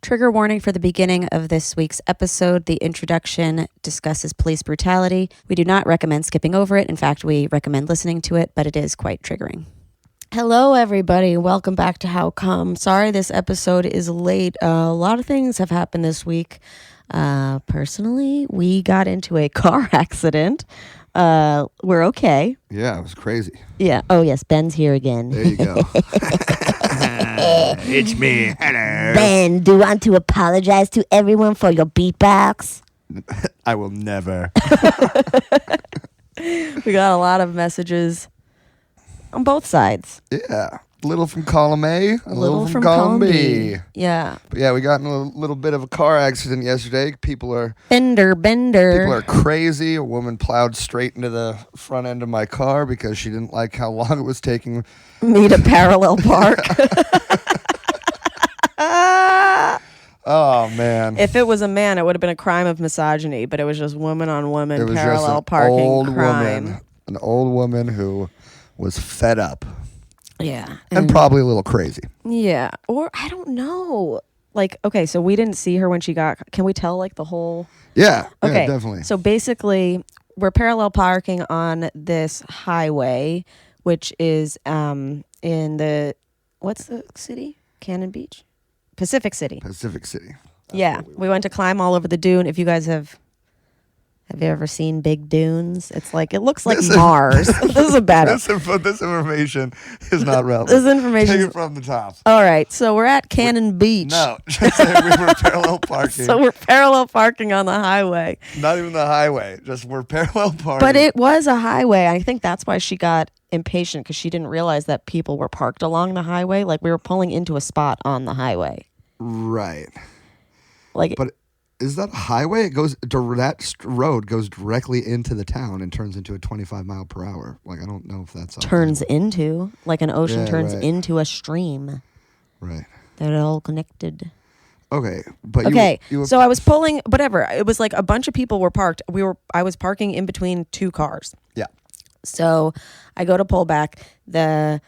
Trigger warning for the beginning of this week's episode. The introduction discusses police brutality. We do not recommend skipping over it. In fact, we recommend listening to it, but it is quite triggering. Hello, everybody. Welcome back to How Come. Sorry this episode is late. A lot of things have happened this week. Personally, we got into a car accident. We're okay. Yeah, it was crazy. Yeah. Oh, yes. Ben's here again. There you go. It's me. Hello. Ben, do you want to apologize to everyone for your beatbox? I will never. We got a lot of messages on both sides. Yeah. A little from column A, a little from column B. Yeah. But yeah, we got in a little bit of a car accident yesterday. People are Bender. People are crazy. A woman plowed straight into the front end of my car because she didn't like how long it was taking Me to parallel park. Oh, man. If it was a man, it would have been a crime of misogyny, but it was just woman on woman It was parallel just an parking old crime. woman. An old woman who was fed up. Yeah. And probably a little crazy. Yeah. Or I don't know. Like, okay, so we didn't see her when she got, can we tell like the whole? Yeah. Okay. Yeah, definitely. So basically, we're parallel parking on this highway, which is in the, what's the city? Cannon Beach? Pacific City. Pacific City. Yeah. We went to climb all over the dune. If you guys have you ever seen big dunes? It's like, it looks like Mars. This is a bad This information is not relevant. This information. Take it from the top. All right. So we're at Cannon Beach. No. Just say we were parallel parking. So we're parallel parking on the highway. Not even the highway. Just we're parallel parking. But it was a highway. I think that's why she got impatient, because she didn't realize that people were parked along the highway. Like, we were pulling into a spot on the highway. Right. Like, but is that a highway? It goes that road goes directly into the town and turns into a 25 mile per hour. Like, I don't know if that's turns into, like an ocean turns right. into a stream. Right. They're all connected. Okay, but okay. You so I was pulling, whatever. It was like a bunch of people were parked. I was parking in between two cars. Yeah. So I go to pull back. The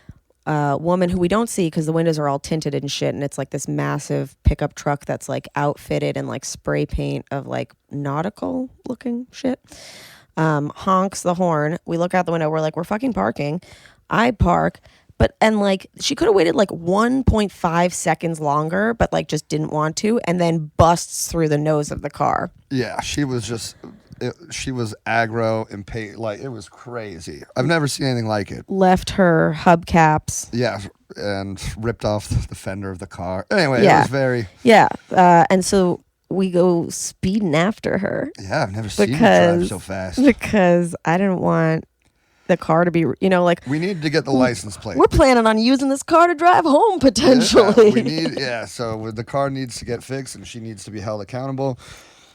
woman who we don't see because the windows are all tinted and shit, and it's like this massive pickup truck that's like outfitted in like spray paint of like nautical looking shit, honks the horn. We look out the window. We're like, we're fucking parking. I park. And like, she could have waited like 1.5 seconds longer, but like just didn't want to, and then busts through the nose of the car. Yeah, she was aggro and like, it was crazy. I've never seen anything like it. Left her hubcaps. Yeah, and ripped off the fender of the car. Anyway, Yeah. It was very... Yeah, and so we go speeding after her. Yeah, I've never seen her drive so fast. Because I didn't want the car to be, like... We needed to get the license plate. We're planning on using this car to drive home, potentially. So the car needs to get fixed, and she needs to be held accountable.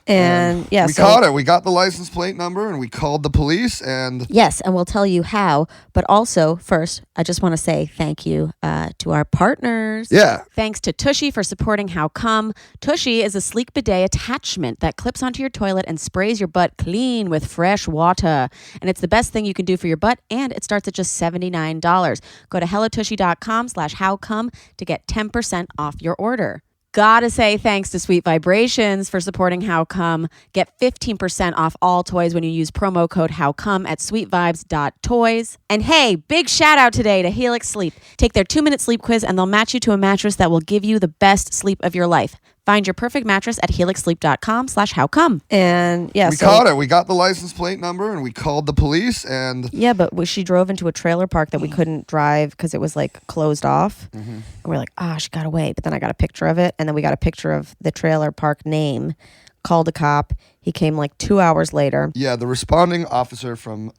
And we caught her. We got the license plate number, and we called the police. And yes, and we'll tell you how. But also, first, I just want to say thank you to our partners. Yeah. Thanks to Tushy for supporting How Come. Tushy is a sleek bidet attachment that clips onto your toilet and sprays your butt clean with fresh water. And it's the best thing you can do for your butt, and it starts at just $79. Go to hellotushy.com/howcome to get 10% off your order. Gotta say thanks to Sweet Vibrations for supporting How Come. Get 15% off all toys when you use promo code HowCome at sweetvibes.toys. And hey, big shout out today to Helix Sleep. Take their 2-minute sleep quiz and they'll match you to a mattress that will give you the best sleep of your life. Find your perfect mattress at helixsleep.com/howcome. And yeah, we caught her. We got the license plate number and we called the police. And yeah, but she drove into a trailer park that we couldn't drive because it was like closed off. Mm-hmm. And we're like, she got away. But then I got a picture of it, and then we got a picture of the trailer park name. Called a cop. He came like 2 hours later. Yeah, the responding officer from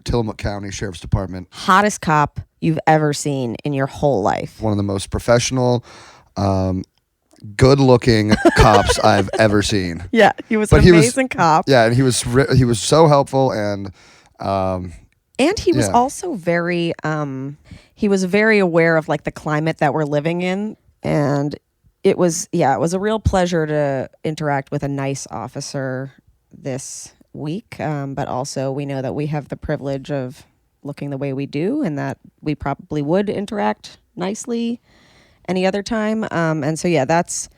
Tillamook County Sheriff's Department. Hottest cop you've ever seen in your whole life. One of the most professional, good-looking cops I've ever seen. Yeah, he was an amazing cop. Yeah, and he was so helpful, and he was also very he was very aware of like the climate that we're living in, and it was a real pleasure to interact with a nice officer this week. But also we know that we have the privilege of looking the way we do, and that we probably would interact nicely any other time. And so, yeah, that's,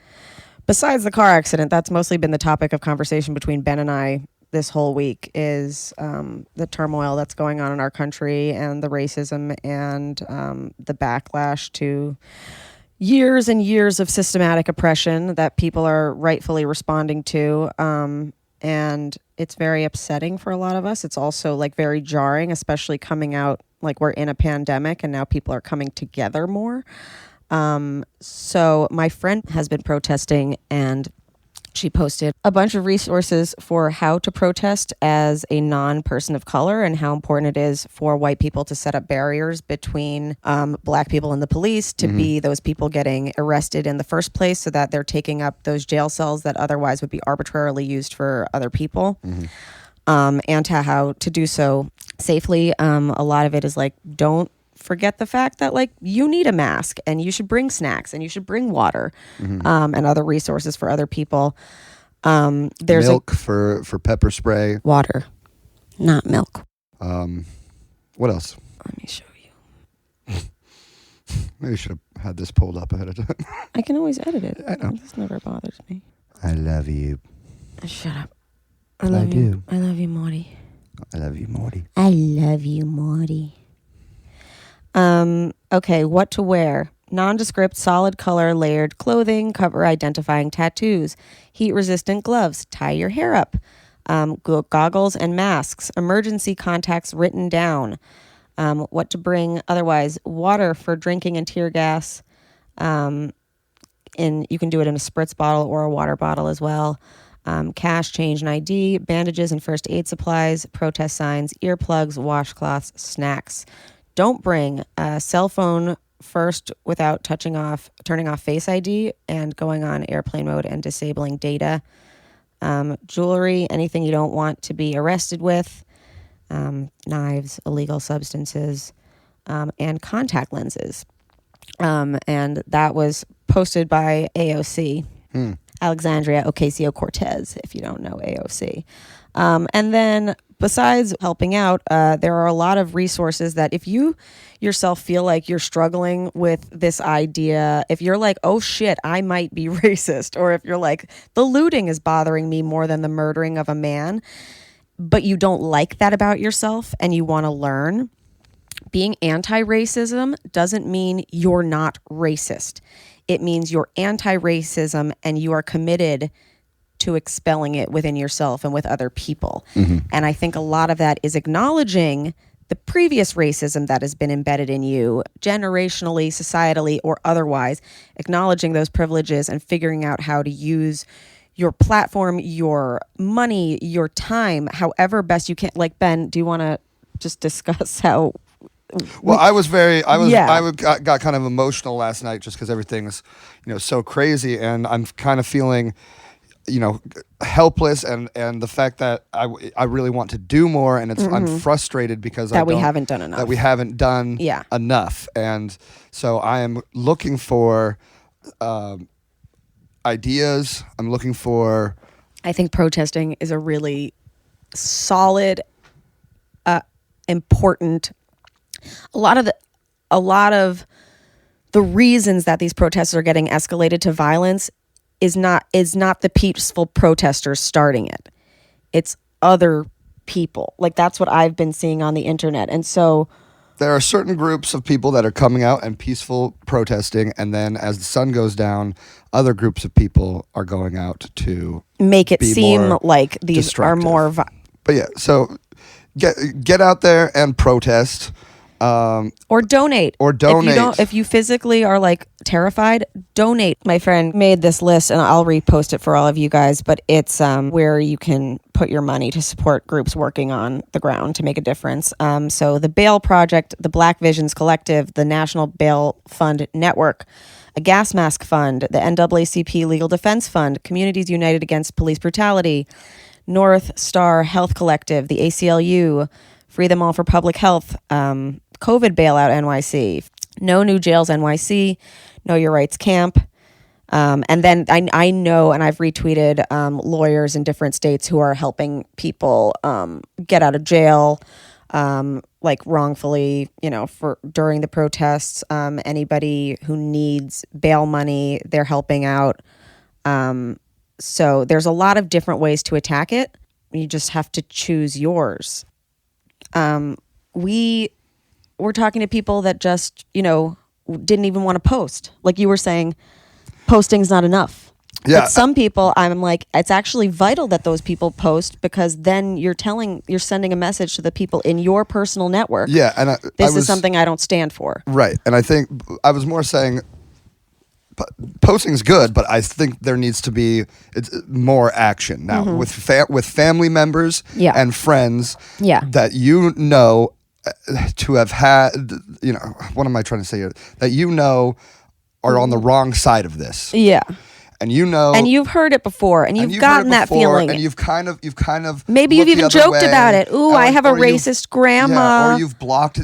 besides the car accident, that's mostly been the topic of conversation between Ben and I this whole week is the turmoil that's going on in our country and the racism and the backlash to years and years of systematic oppression that people are rightfully responding to. And it's very upsetting for a lot of us. It's also like very jarring, especially coming out like we're in a pandemic and now people are coming together more. So my friend has been protesting and she posted a bunch of resources for how to protest as a non-person of color and how important it is for white people to set up barriers between black people and the police to be those people getting arrested in the first place so that they're taking up those jail cells that otherwise would be arbitrarily used for other people. And to how to do so safely. A lot of it is like, don't forget the fact that like you need a mask and you should bring snacks and you should bring water and other resources for other people. There's milk for pepper spray. Water, not milk. What else? Let me show you. Maybe you should have had this pulled up ahead of time. I can always edit it. I know. This never bothers me. I love you. Shut up. I love you. do. I love you, Morty. I love you, Morty. I love you, Morty. Okay, what to wear. Nondescript, solid color, layered clothing, cover identifying tattoos, heat-resistant gloves, tie your hair up, goggles and masks, emergency contacts written down, what to bring otherwise, water for drinking and tear gas, and you can do it in a spritz bottle or a water bottle as well, cash, change, and ID, bandages and first aid supplies, protest signs, earplugs, washcloths, snacks. Don't bring a cell phone first without turning off Face ID and going on airplane mode and disabling data. Jewelry, anything you don't want to be arrested with. Knives, illegal substances, and contact lenses. And that was posted by AOC, Alexandria Ocasio-Cortez, if you don't know AOC. And then besides helping out, there are a lot of resources that if you yourself feel like you're struggling with this idea, if you're like, oh shit, I might be racist, or if you're like, the looting is bothering me more than the murdering of a man, but you don't like that about yourself and you want to learn, being anti-racism doesn't mean you're not racist. It means you're anti-racism and you are committed to expelling it within yourself and with other people. And I think a lot of that is acknowledging the previous racism that has been embedded in you, generationally, societally, or otherwise, acknowledging those privileges and figuring out how to use your platform, your money, your time, however best you can. Like, Ben, do you want to just discuss how... Well, I got kind of emotional last night just because everything's, so crazy, and I'm kind of feeling, helpless, and the fact that I really want to do more, and I'm frustrated because we haven't done enough. That we haven't done enough, and so I am looking for ideas. I'm looking for. I think protesting is a really solid, important. A lot of the reasons that these protests are getting escalated to violence is not the peaceful protesters starting it. It's other people. Like, that's what I've been seeing on the internet. And so there are certain groups of people that are coming out and peaceful protesting, and then as the sun goes down, other groups of people are going out to make it seem like these are more but yeah, so get out there and protest. Or donate. If you physically are like terrified, donate. My friend made this list and I'll repost it for all of you guys, but it's where you can put your money to support groups working on the ground to make a difference. So the Bail Project, the Black Visions Collective, the National Bail Fund Network, a Gas Mask Fund, the NAACP Legal Defense Fund, Communities United Against Police Brutality, North Star Health Collective, the ACLU, Free Them All for Public Health, COVID Bailout NYC, No New Jails NYC, Know Your Rights Camp. And then I know, and I've retweeted lawyers in different states who are helping people get out of jail. like wrongfully, for during the protests. Anybody who needs bail money, they're helping out. So there's a lot of different ways to attack it. You just have to choose yours. We were talking to people that just, didn't even want to post. Like you were saying, posting's not enough. Yeah. But some people, I'm like, it's actually vital that those people post, because then you're sending a message to the people in your personal network. Yeah, and this is something I don't stand for. Right, and I think I was more saying posting's good, but I think there needs to be more action now with family members and friends that to have had, what am I trying to say here? That are on the wrong side of this. Yeah. And and you've heard it before, and you've gotten that feeling, and you've kind of maybe you've even joked about it. Ooh, I have a racist grandma. Or you've blocked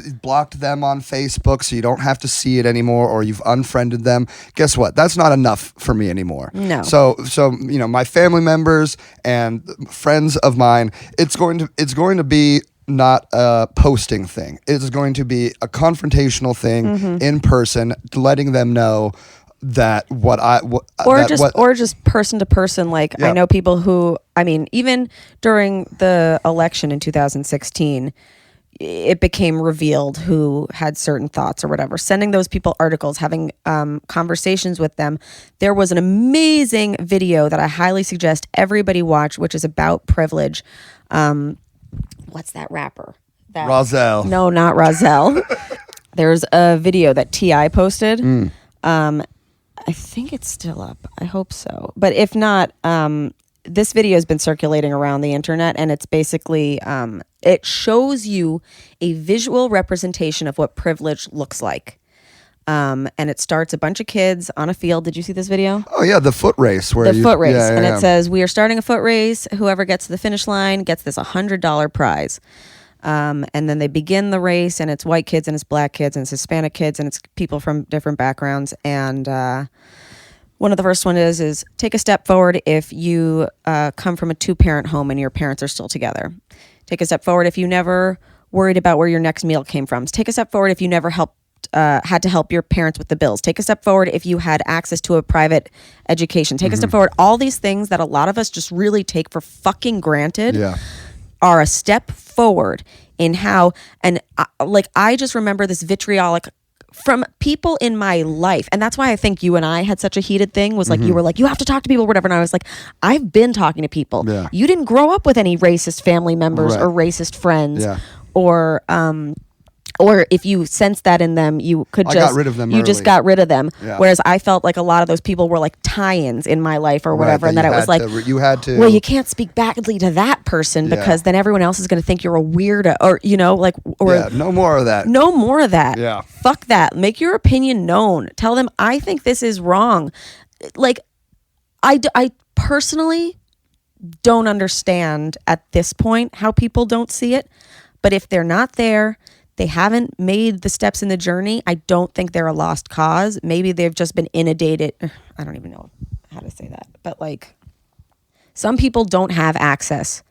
them on Facebook, so you don't have to see it anymore, or you've unfriended them. Guess what? That's not enough for me anymore. No. So my family members and friends of mine, it's going to be not a posting thing. It's going to be a confrontational thing in person, letting them know that just person to person. Like, I know people who, even during the election in 2016, it became revealed who had certain thoughts or whatever. Sending those people articles, having conversations with them. There was an amazing video that I highly suggest everybody watch, which is about privilege. What's that rapper? Rozelle. No, not Rozelle. There's a video that T.I. posted. I think it's still up. I hope so. But if not, this video has been circulating around the internet, and it's basically, it shows you a visual representation of what privilege looks like. And it starts a bunch of kids on a field. Did you see this video? Oh yeah, the foot race. It says, we are starting a foot race. Whoever gets to the finish line gets this $100 prize. And then they begin the race, and it's white kids, and it's black kids, and it's Hispanic kids, and it's people from different backgrounds. And one of the first one is take a step forward if you come from a 2-parent home and your parents are still together. Take a step forward if you never worried about where your next meal came from. Take a step forward if you never had to help your parents with the bills. Take a step forward if you had access to a private education. Take a step forward. All these things that a lot of us just really take for fucking granted. Yeah. Are a step forward in how, and I just remember this vitriolic from people in my life. And that's why I think you and I had such a heated thing, was like, you were like, you have to talk to people or whatever. And I was like, I've been talking to people. Yeah. You didn't grow up with any racist family members or racist friends or if you sense that in them, you could just got rid of them you early. just got rid of them. Yeah. Whereas I felt like a lot of those people were like tie-ins in my life or whatever, and that it was like, you had to. Well, you can't speak badly to that person because then everyone else is going to think you're a weirdo, or no more of that. No more of that. Yeah. Fuck that. Make your opinion known. Tell them, I think this is wrong. Like, I personally don't understand at this point how people don't see it, but if they're not there, they haven't made the steps in the journey, I don't think they're a lost cause. Maybe they've just been inundated. I don't even know how to say that. But like, some people don't have access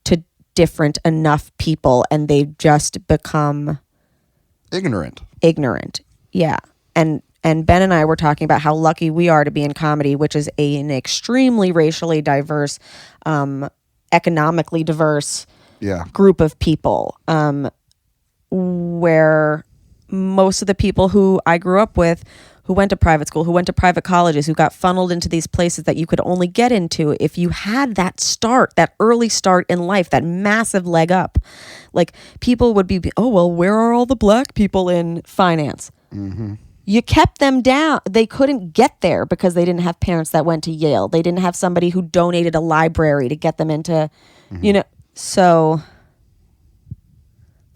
to different enough people, and they've just become ignorant. Yeah. And Ben and I were talking about how lucky we are to be in comedy, which is an extremely racially diverse, economically diverse group of people. Where most of the people who I grew up with, who went to private school, who went to private colleges, who got funneled into these places that you could only get into if you had that early start in life, that massive leg up. Like, people would be, oh, well, where are all the black people in finance? Mm-hmm. You kept them down. They couldn't get there because they didn't have parents that went to Yale. They didn't have somebody who donated a library to get them into, so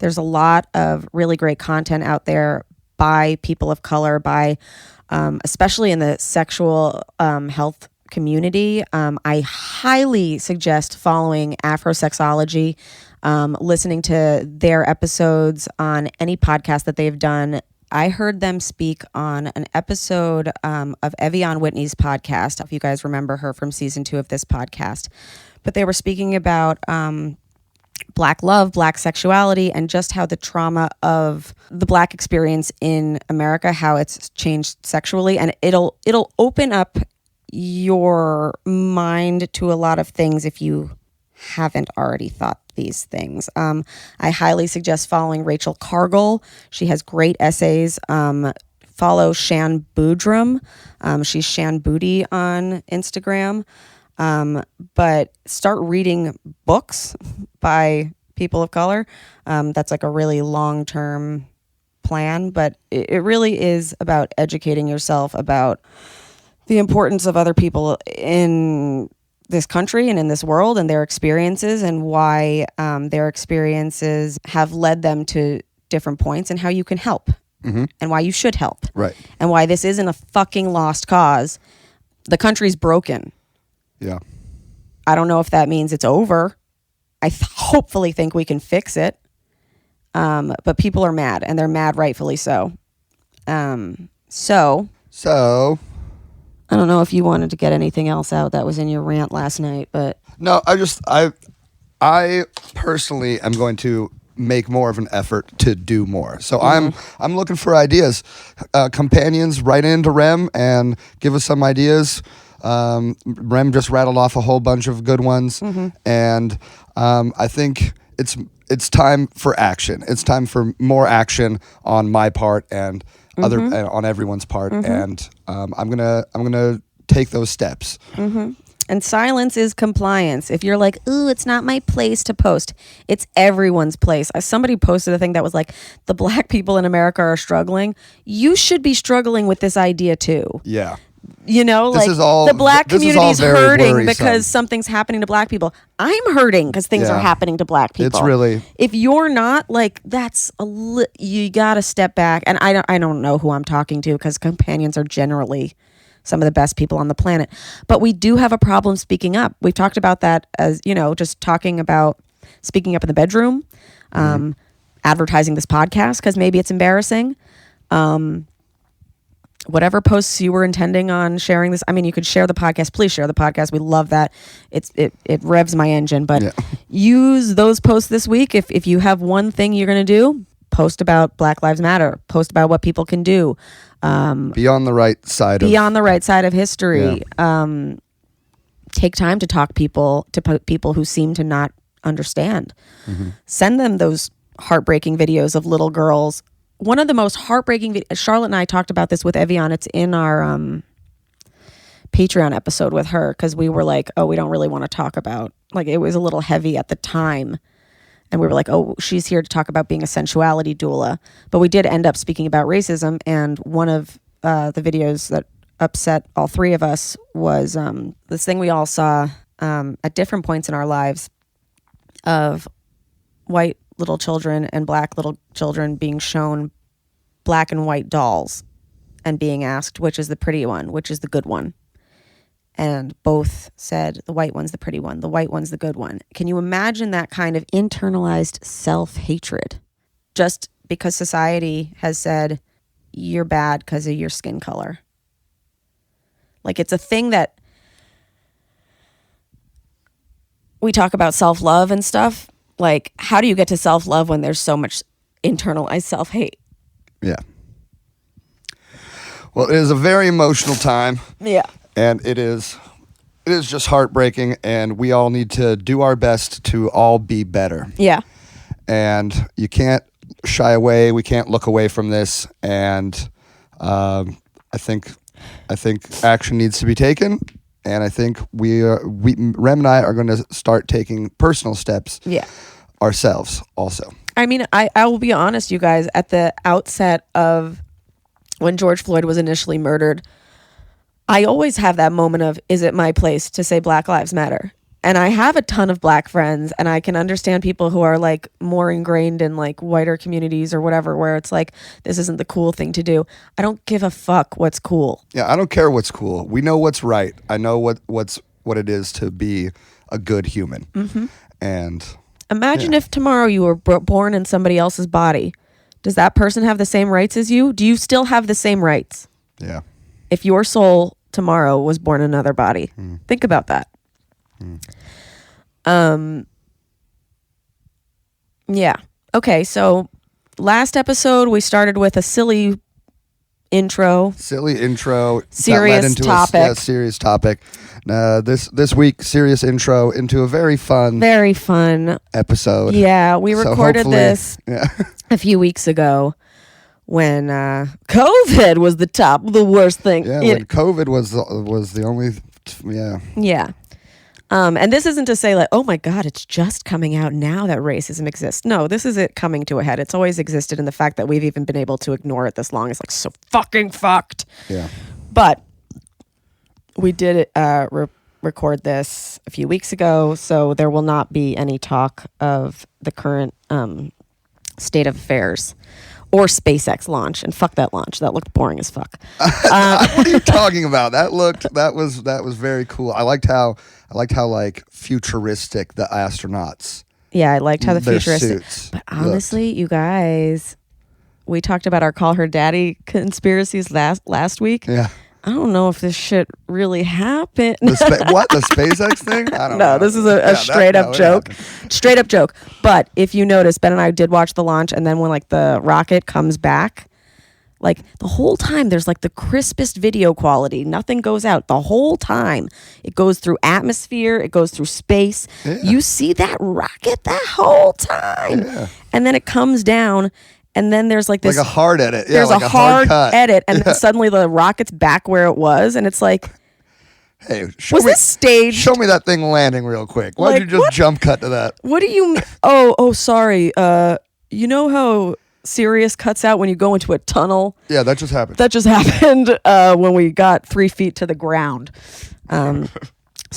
there's a lot of really great content out there by people of color, by especially in the sexual health community. I highly suggest following Afrosexology, listening to their episodes on any podcast that they've done. I heard them speak on an episode of Evian Whitney's podcast, if you guys remember her from season 2 of this podcast. But they were speaking about Black love, Black sexuality, and just how the trauma of the Black experience in America, how it's changed sexually, and it'll open up your mind to a lot of things if you haven't already thought these things. I highly suggest following Rachel Cargill. She has great essays. Follow Shan Boodram. She's Shan Booty on Instagram. But start reading books by people of color. That's like a really long-term plan, but it really is about educating yourself about the importance of other people in this country and in this world and their experiences, and why their experiences have led them to different points, and how you can help, and why you should help. Right. And why this isn't a fucking lost cause. The country's broken. Yeah. I don't know if that means it's over. I hopefully think we can fix it. But people are mad, and they're mad rightfully so. So I don't know if you wanted to get anything else out that was in your rant last night, but no, I personally am going to make more of an effort to do more. So I'm looking for ideas. Companions, write into Rem and give us some ideas. Rem just rattled off a whole bunch of good ones, and I think it's time for action. It's time for more action on my part and on everyone's part, and I'm gonna take those steps. And silence is compliance. If you're like, ooh, it's not my place to post, it's everyone's place. Somebody posted a thing that was like, the Black people in America are struggling. You should be struggling with this idea too. Yeah. You know, This like is all- the Black this is community all is very hurting worrisome. because something's happening to Black people. I'm hurting because things are Yeah. happening to Black people. It's really- If you're not, like, that's you got to step back. And I don't know who I'm talking to, because companions are generally some of the best people on the planet. But we do have a problem speaking up. We've talked about that as, just talking about speaking up in the bedroom, advertising this podcast because maybe it's embarrassing. Whatever posts you were intending on sharing this, I mean, you could share the podcast. Please share the podcast. We love that. It revs my engine. But use those posts this week. If you have one thing you're going to do, post about Black Lives Matter. Post about what people can do. Be on the right side. The right side of history. Yeah. Take time to talk to people who seem to not understand. Send them those heartbreaking videos of little girls. One of the most heartbreaking Charlotte and I talked about this with Evian. It's in our Patreon episode with her, because we were like, oh, we don't really want to talk about, like, it was a little heavy at the time. And we were like, oh, she's here to talk about being a sensuality doula. But we did end up speaking about racism. And one of the videos that upset all three of us was this thing we all saw at different points in our lives of white little children and Black little children being shown black and white dolls and being asked, which is the pretty one, which is the good one. And both said, the white one's the pretty one, the white one's the good one. Can you imagine that kind of internalized self-hatred? Just because society has said, you're bad because of your skin color. Like, it's a thing that we talk about self-love and stuff. Like, how do you get to self-love when there's so much internalized self-hate? Yeah. Well, it is a very emotional time. Yeah. And it is just heartbreaking, and we all need to do our best to all be better. Yeah. And you can't shy away. We can't look away from this. And I think action needs to be taken. And I think Rem and I are going to start taking personal steps ourselves also. I mean, I will be honest, you guys, at the outset of when George Floyd was initially murdered, I always have that moment of, is it my place to say Black Lives Matter? And I have a ton of Black friends, and I can understand people who are like more ingrained in like whiter communities or whatever, where it's like, this isn't the cool thing to do. I don't give a fuck what's cool. Yeah, I don't care what's cool. We know what's right. I know what it is to be a good human. Mm-hmm. And imagine if tomorrow you were born in somebody else's body. Does that person have the same rights as you? Do you still have the same rights? Yeah. If your soul tomorrow was born in another body, think about that. Yeah. Okay, so last episode we started with a silly intro. Serious that led into topic. Serious topic. This week, serious intro into a very fun episode. Yeah, we recorded this a few weeks ago when COVID was the worst thing. Yeah, when COVID was the only. Yeah. And this isn't to say like, oh my God, it's just coming out now that racism exists. No, this is it coming to a head. It's always existed, and the fact that we've even been able to ignore it this long is like so fucking fucked. Yeah. But we did record this a few weeks ago, so there will not be any talk of the current state of affairs or SpaceX launch. And fuck that launch. That looked boring as fuck. What are you talking about? That was very cool. I liked how like futuristic the astronauts. Yeah, I liked how the futuristic. Suits but honestly, you guys, we talked about our Call Her Daddy conspiracies last week. Yeah. I don't know if this shit really happened. The SpaceX thing? I don't know. No, this is a straight up joke. Straight up joke. But if you notice, Ben and I did watch the launch, and then when like the rocket comes back, like the whole time there's like the crispest video quality. Nothing goes out the whole time. It goes through atmosphere. It goes through space. Yeah. You see that rocket that whole time. Yeah. And then it comes down. And then there's like this. Like a hard edit. Yeah, there's like a hard cut. edit. And then suddenly the rocket's back where it was. And it's like, hey, this staged? Show me that thing landing real quick. Why'd you just jump cut to that? What do you mean? Oh, sorry. You know how Sirius cuts out when you go into a tunnel? Yeah, that just happened. That just happened when we got 3 feet to the ground. So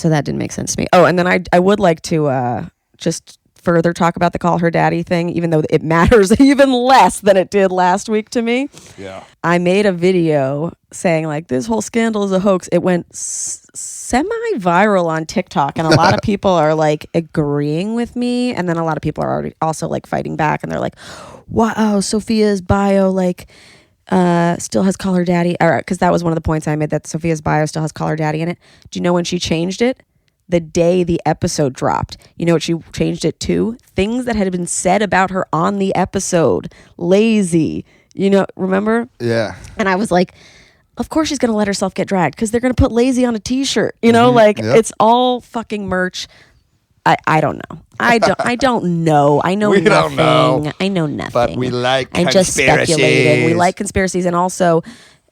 that didn't make sense to me. Oh, and then I would like to just further talk about the Call Her Daddy thing, even though it matters even less than it did last week to me. Yeah. I made a video saying like this whole scandal is a hoax. It went semi-viral on TikTok, and a lot of people are like agreeing with me, and then a lot of people are already also like fighting back, and they're like, wow, Sophia's bio like still has Call Her Daddy, because that was one of the points I made, that Sophia's bio still has Call Her Daddy in it. Do you know when she changed it? The day the episode dropped. You know what she changed it to? Things that had been said about her on the episode. Lazy. Remember? Yeah. And I was like, of course she's going to let herself get dragged because they're going to put lazy on a t-shirt. It's all fucking merch. I don't know. I don't know. I know we nothing. Don't know. I know nothing. But we like I'm conspiracies. just speculating. We like conspiracies. And also,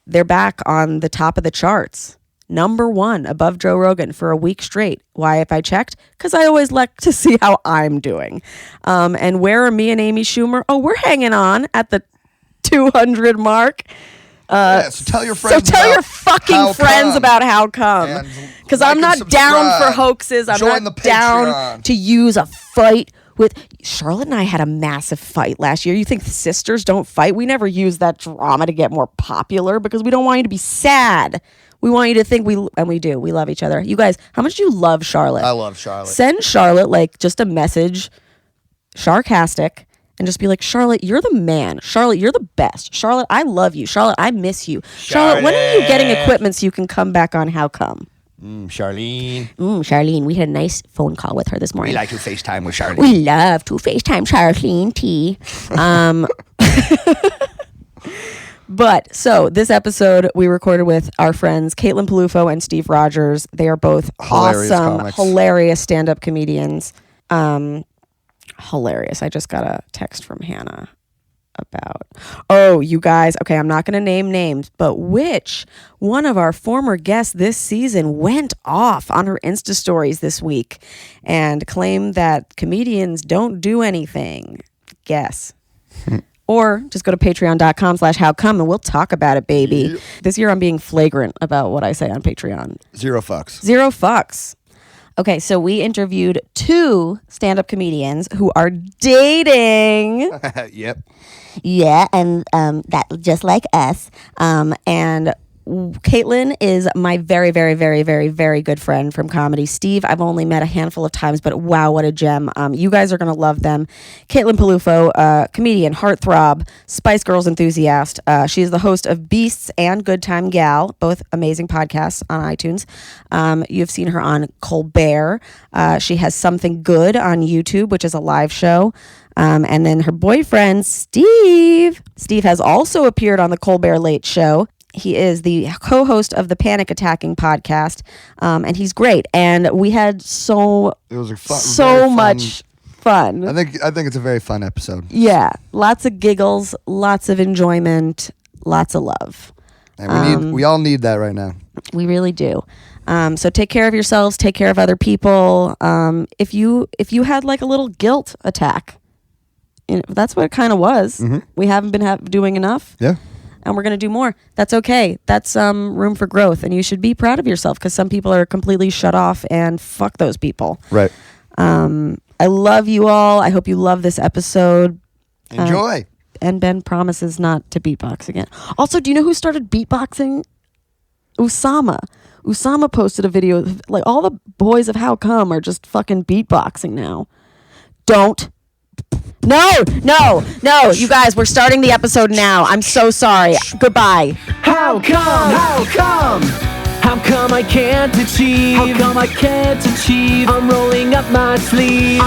they're back on the top of the charts. Number 1 above Joe Rogan for a week straight. Why, if I checked? Because I always like to see how I'm doing. And where are me and Amy Schumer? Oh, we're hanging on at the 200 mark. So tell your friends. So tell your fucking friends about how come. Because I'm not down for hoaxes. I'm not down to use a fight with. Charlotte and I had a massive fight last year. You think sisters don't fight? We never use that drama to get more popular because we don't want you to be sad. We want you to think we do. We love each other. You guys, how much do you love Charlotte? I love Charlotte. Send Charlotte like just a message, sarcastic, and just be like, Charlotte, you're the man. Charlotte, you're the best. Charlotte, I love you. Charlotte, I miss you. Charlotte, when are you getting equipment so you can come back on How Come? Charlene. Charlene, we had a nice phone call with her this morning. We like to FaceTime with Charlene. We love to FaceTime Charlene T. But so this episode we recorded with our friends Caitlin Peluffo and Steve Rogers. They are both hilarious stand-up comedians. Hilarious. I just got a text from Hannah about, oh, you guys, okay, I'm not going to name names, but which one of our former guests this season went off on her Insta stories this week and claimed that comedians don't do anything? Guess. Or just go to patreon.com/howcome and we'll talk about it, baby. Yep. This year I'm being flagrant about what I say on Patreon. Zero fucks. Zero fucks. Okay, so we interviewed 2 stand-up comedians who are dating. Yep. Yeah, and that just like us. And Caitlin is my very, very, very, very, very good friend from comedy. Steve, I've only met a handful of times, but wow, what a gem. You guys are going to love them. Caitlin Peluffo, comedian, heartthrob, Spice Girls enthusiast. She is the host of Beasts and Good Time Gal, both amazing podcasts on iTunes. You've seen her on Colbert. She has Something Good on YouTube, which is a live show. And then her boyfriend, Steve has also appeared on the Colbert Late Show. He is the co-host of the Panic Attacking podcast, and he's great. And we had much fun. I think it's a very fun episode. Yeah, lots of giggles, lots of enjoyment, lots of love. And we all need that right now. We really do. So take care of yourselves. Take care of other people. If you had like a little guilt attack, that's what it kind of was. Mm-hmm. We haven't been doing enough. Yeah. And we're going to do more. That's okay. That's room for growth. And you should be proud of yourself because some people are completely shut off and fuck those people. Right. I love you all. I hope you love this episode. Enjoy. And Ben promises not to beatbox again. Also, do you know who started beatboxing? Usama. Usama posted a video. Like, all the boys of How Come are just fucking beatboxing now. Don't. No. You guys, we're starting the episode now. I'm so sorry. Goodbye. How come I can't achieve? How come I can't achieve? I'm rolling up my sleeves.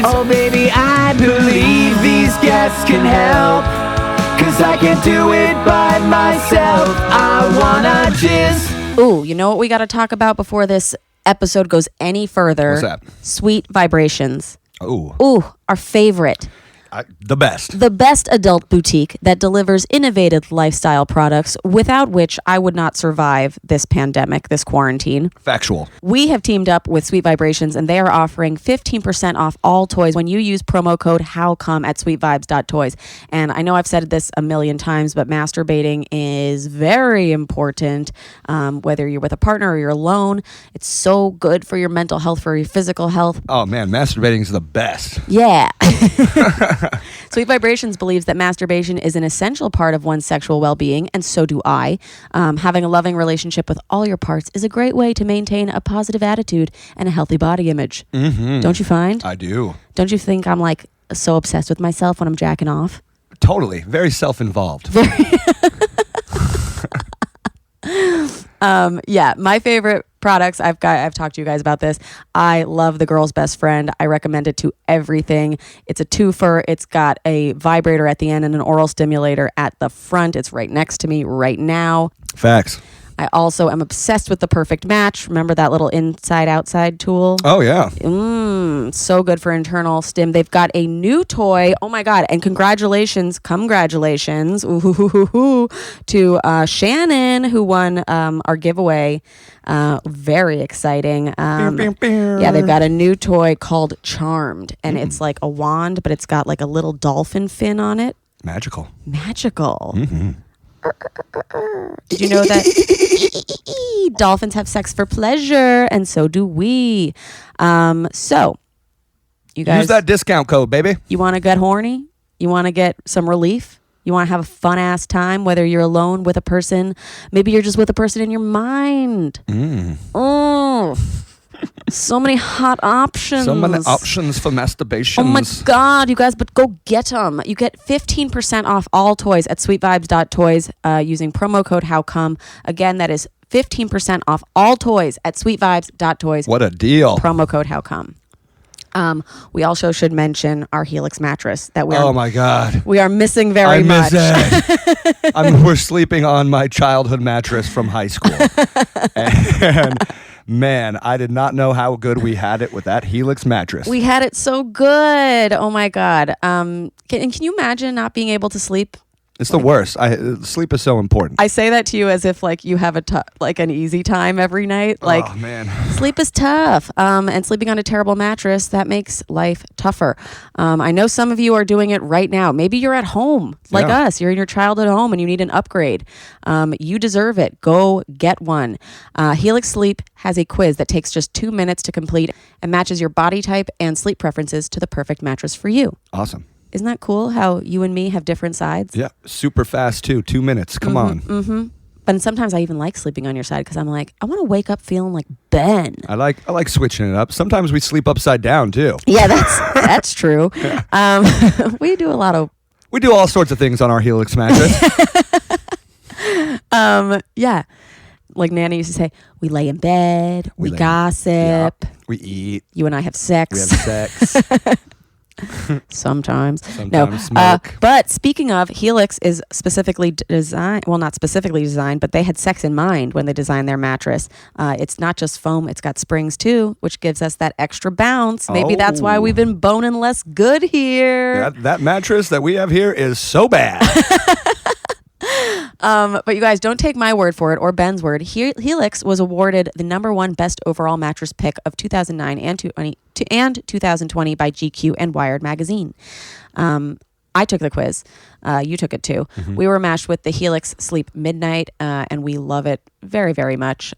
Oh baby, I believe these guests can help. 'Cause I can't do it by myself. I wanna jizz. Ooh, you know what we got to talk about before this episode goes any further? What's that? Sweet Vibrations. Ooh, our favorite. the best. The best adult boutique that delivers innovative lifestyle products without which I would not survive this pandemic, this quarantine. Factual. We have teamed up with Sweet Vibrations, and they are offering 15% off all toys when you use promo code HOWCOME at sweetvibes.toys. And I know I've said this a million times, but masturbating is very important, whether you're with a partner or you're alone. It's so good for your mental health, for your physical health. Oh, man, masturbating is the best. Yeah. Sweet Vibrations believes that masturbation is an essential part of one's sexual well-being, and so do I. Having a loving relationship with all your parts is a great way to maintain a positive attitude and a healthy body image. Mm-hmm. Don't you find? I do. Don't you think I'm like so obsessed with myself when I'm jacking off? Totally. Very self-involved. Yeah, my favorite products, I've talked to you guys about this. I love the Girl's Best Friend. I recommend it to everything. It's a twofer. It's got a vibrator at the end and an oral stimulator at the front. It's right next to me right now. Facts. I also am obsessed with the Perfect Match. Remember that little inside-outside tool? Oh, yeah. So good for internal stim. They've got a new toy. Oh, my God. And congratulations to Shannon, who won our giveaway. Very exciting. Yeah, they've got a new toy called Charmed. And it's like a wand, but it's got like a little dolphin fin on it. Magical. Mm-hmm. Did you know that dolphins have sex for pleasure, and so do we? So you guys use that discount code, baby. You want to get horny? You want to get some relief? You want to have a fun ass time, whether you're alone with a person, maybe you're just with a person in your mind. So many hot options. So many options for masturbation. Oh my God, you guys, but go get them. You get 15% off all toys at sweetvibes.toys using promo code HOWCOME. Again, that is 15% off all toys at sweetvibes.toys. What a deal. Promo code HOWCOME. We also should mention our Helix mattress that oh my God. We are missing very much. We're sleeping on my childhood mattress from high school. And man, I did not know how good we had it with that Helix mattress. We had it so good. Oh my God. Can you imagine not being able to sleep? It's the worst. Sleep is so important. I say that to you as if like you have an easy time every night. Like, oh man, sleep is tough. And sleeping on a terrible mattress, that makes life tougher. I know some of you are doing it right now. Maybe you're at home like us. You're in your childhood home and you need an upgrade. You deserve it. Go get one. Helix Sleep has a quiz that takes just 2 minutes to complete and matches your body type and sleep preferences to the perfect mattress for you. Awesome. Isn't that cool how you and me have different sides? Yeah, super fast too. 2 minutes. Come on. Mm-hmm. But sometimes I even like sleeping on your side because I'm like, I want to wake up feeling like Ben. I like switching it up. Sometimes we sleep upside down too. Yeah, that's true. We do all sorts of things on our Helix mattress. Yeah. Like Nana used to say, we lay in bed, we gossip. Yeah, we eat. You and I have sex. We have sex. Sometimes smoke. But speaking of, Helix is specifically designed, well, not specifically designed, but they had sex in mind when they designed their mattress. It's not just foam, it's got springs too, which gives us that extra bounce. Maybe that's why we've been boning less good here. That mattress that we have here is so bad. But you guys, don't take my word for it or Ben's word. Helix was awarded the #1 best overall mattress pick of 2009 and 2020 by GQ and Wired magazine. I took the quiz. You took it too. Mm-hmm. We were matched with the Helix Sleep Midnight, and we love it very, very much.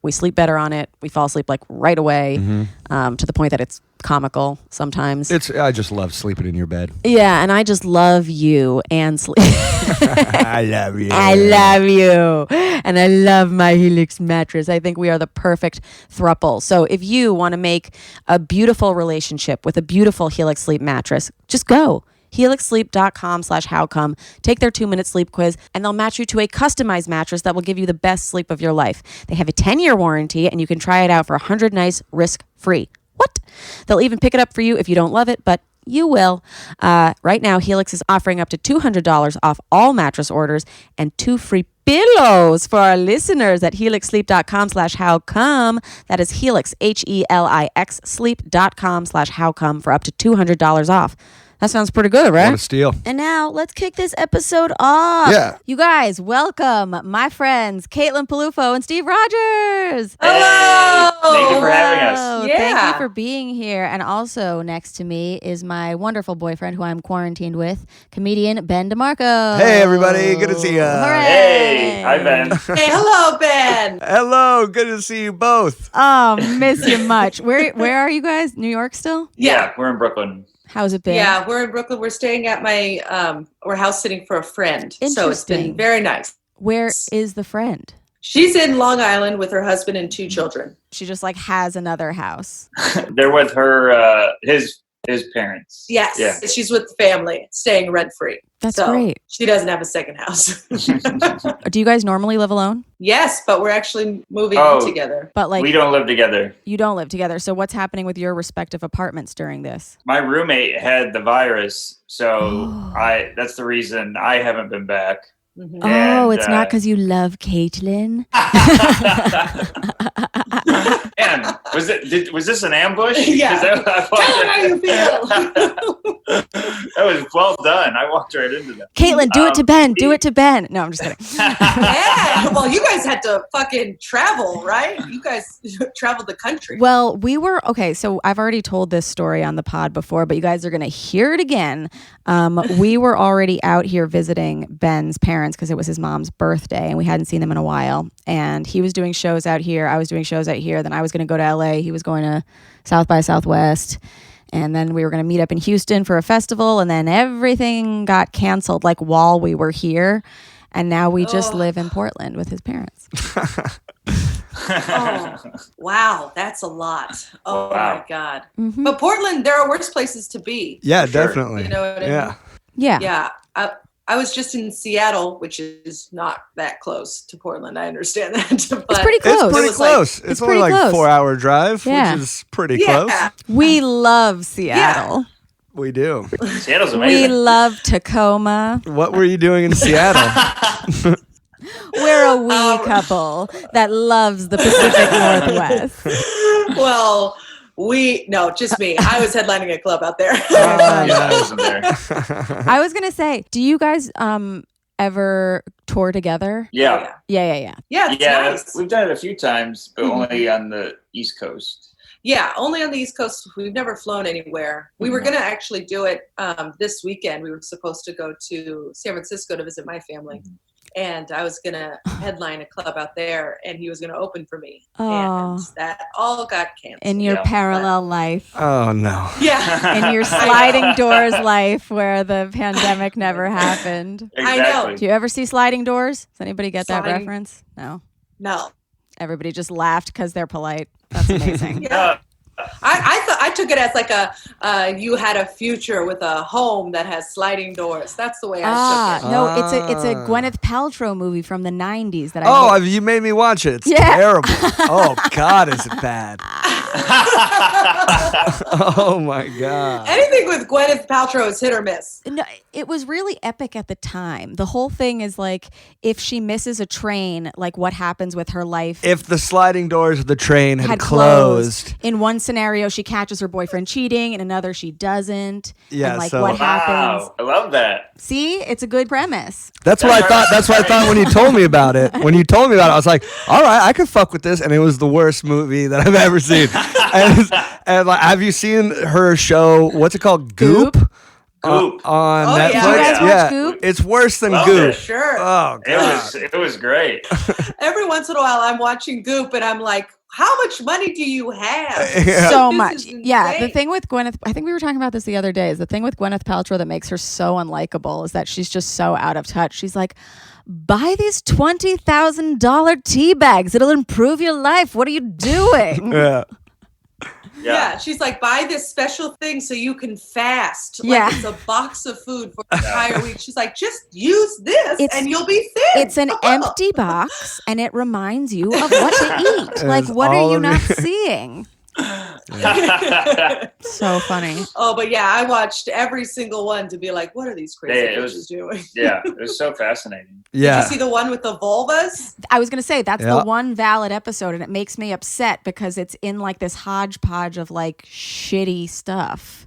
We sleep better on it. We fall asleep like right away, to the point that it's comical sometimes. I just love sleeping in your bed. Yeah, and I just love you and sleep. I love you. I love you. And I love my Helix mattress. I think we are the perfect throuple. So if you want to make a beautiful relationship with a beautiful Helix Sleep mattress, just go. HelixSleep.com/howcome. Take their 2-minute sleep quiz, and they'll match you to a customized mattress that will give you the best sleep of your life. They have a 10-year warranty, and you can try it out for 100 nights risk-free. What? They'll even pick it up for you if you don't love it, but you will. Right now, Helix is offering up to $200 off all mattress orders and 2 free pillows for our listeners at HelixSleep.com/howcome. That is Helix, HELIX, sleep.com/howcome for up to $200 off. That sounds pretty good, right? What a steal. And now let's kick this episode off. Yeah. You guys, welcome my friends, Caitlin Peluffo and Steve Rogers. Hello. Thank you for having us. Yeah. Thank you for being here. And also next to me is my wonderful boyfriend who I'm quarantined with, comedian Ben DeMarco. Hey, everybody. Good to see you. Hooray. Hey. Hi, Ben. Hey, hello, Ben. Hello. Good to see you both. Oh, miss you much. Where are you guys? New York still? Yeah, we're in Brooklyn. How's it been? Yeah, we're in Brooklyn. We're staying at my, we're house sitting for a friend. So it's been very nice. Where is the friend? She's in Long Island with her husband and 2 children. She just like has another house. They're with her, his parents. Yes. Yeah. She's with the family, staying rent free. That's great. She doesn't have a second house. Do you guys normally live alone? Yes, but we're actually moving in together. But like we don't live together. You don't live together. So what's happening with your respective apartments during this? My roommate had the virus, so that's the reason I haven't been back. Mm-hmm. And, it's not because you love Caitlin. And was this an ambush? Yeah. Tell her how you feel. That was well done. I walked right into that. Caitlin, do it to Ben. Do it to Ben. No, I'm just kidding. Yeah. Well, you guys had to fucking travel, right? You guys traveled the country. Well, okay, so I've already told this story on the pod before, but you guys are going to hear it again. We were already out here visiting Ben's parents because it was his mom's birthday, and we hadn't seen them in a while. And he was doing shows out here. I was doing shows out here. Then I was going to go to LA. He was going to South by Southwest. And then we were going to meet up in Houston for a festival. And then everything got canceled like while we were here. And now we just live in Portland with his parents. Wow. That's a lot. Oh, wow. my God. Mm-hmm. But Portland, there are worse places to be. Yeah, definitely. You know what I mean? Yeah. Yeah. I was just in Seattle, which is not that close to Portland. I understand that. But It's pretty close. It's pretty close. It's only like close. 4-hour drive, Yeah. which is pretty close. We love Seattle. We do. Seattle's We amazing. love Tacoma. What were you doing in Seattle? We're a wee couple that loves the Pacific Northwest. Well, just me. I was headlining a club out there. I wasn't there. I was gonna say, do you guys ever tour together? Yeah. Yeah. Yeah, it's nice. We've done it a few times, but only on the East Coast. Yeah, only on the East Coast. We've never flown anywhere. We were going to actually do it this weekend. We were supposed to go to San Francisco to visit my family. and I was gonna headline a club out there, and he was gonna open for me, Oh. and that all got canceled. In your parallel life. Oh no. Yeah. In your sliding doors life where the pandemic never happened. I know. Do you ever see Sliding Doors? Does anybody get that Sliding- reference? No. No. Everybody just laughed because they're polite. That's amazing. Yeah. I thought I took it as like you had a future with a home that has sliding doors. That's the way I took it. No, it's a Gwyneth Paltrow movie from the 90s that I Oh, hate. you made me watch it. It's terrible. Oh God, is it bad? Oh my God. Anything with Gwyneth Paltrow is hit or miss. No, it was really epic at the time. The whole thing is like if she misses a train, like what happens with her life. If the sliding doors of the train had closed. In one scenario, she catches her boyfriend cheating. In another, she doesn't. Yeah, and like so- what happens. Wow, I love that. See, it's a good premise. That's what I thought. That's what I thought when you told me about it. When you told me about it, I was like, "All right, I could fuck with this." And it was the worst movie that I've ever seen. and like, have you seen her show? What's it called? Goop. Goop. On Oh, Netflix. yeah. Did you guys watch Goop? It's worse than Love Goop. it. Sure. Oh God. It was great. Every once in a while, I'm watching Goop, and I'm like, "How much money do you have?" Yeah. So This much. is Yeah. The insane. thing with Gwyneth, I think we were talking about this the other day, is the thing with Gwyneth Paltrow that makes her so unlikable is that she's just so out of touch. She's like, buy these $20,000 tea bags. It'll improve your life. What are you doing? Yeah. Yeah, she's like, buy this special thing so you can fast. Like Yeah. it's a box of food for an entire week. She's like, just use this and you'll be thin. It's an empty box and it reminds you of what to eat. Like, It's what are all you of not you. seeing? So funny. Oh, but yeah, I watched every single one to be like, what are these crazy Yeah, it bitches was- doing? Yeah, it was so fascinating. Yeah. Did you see the one with the vulvas? I was going to say that's Yeah. the one valid episode, and it makes me upset because it's in like this hodgepodge of like shitty stuff.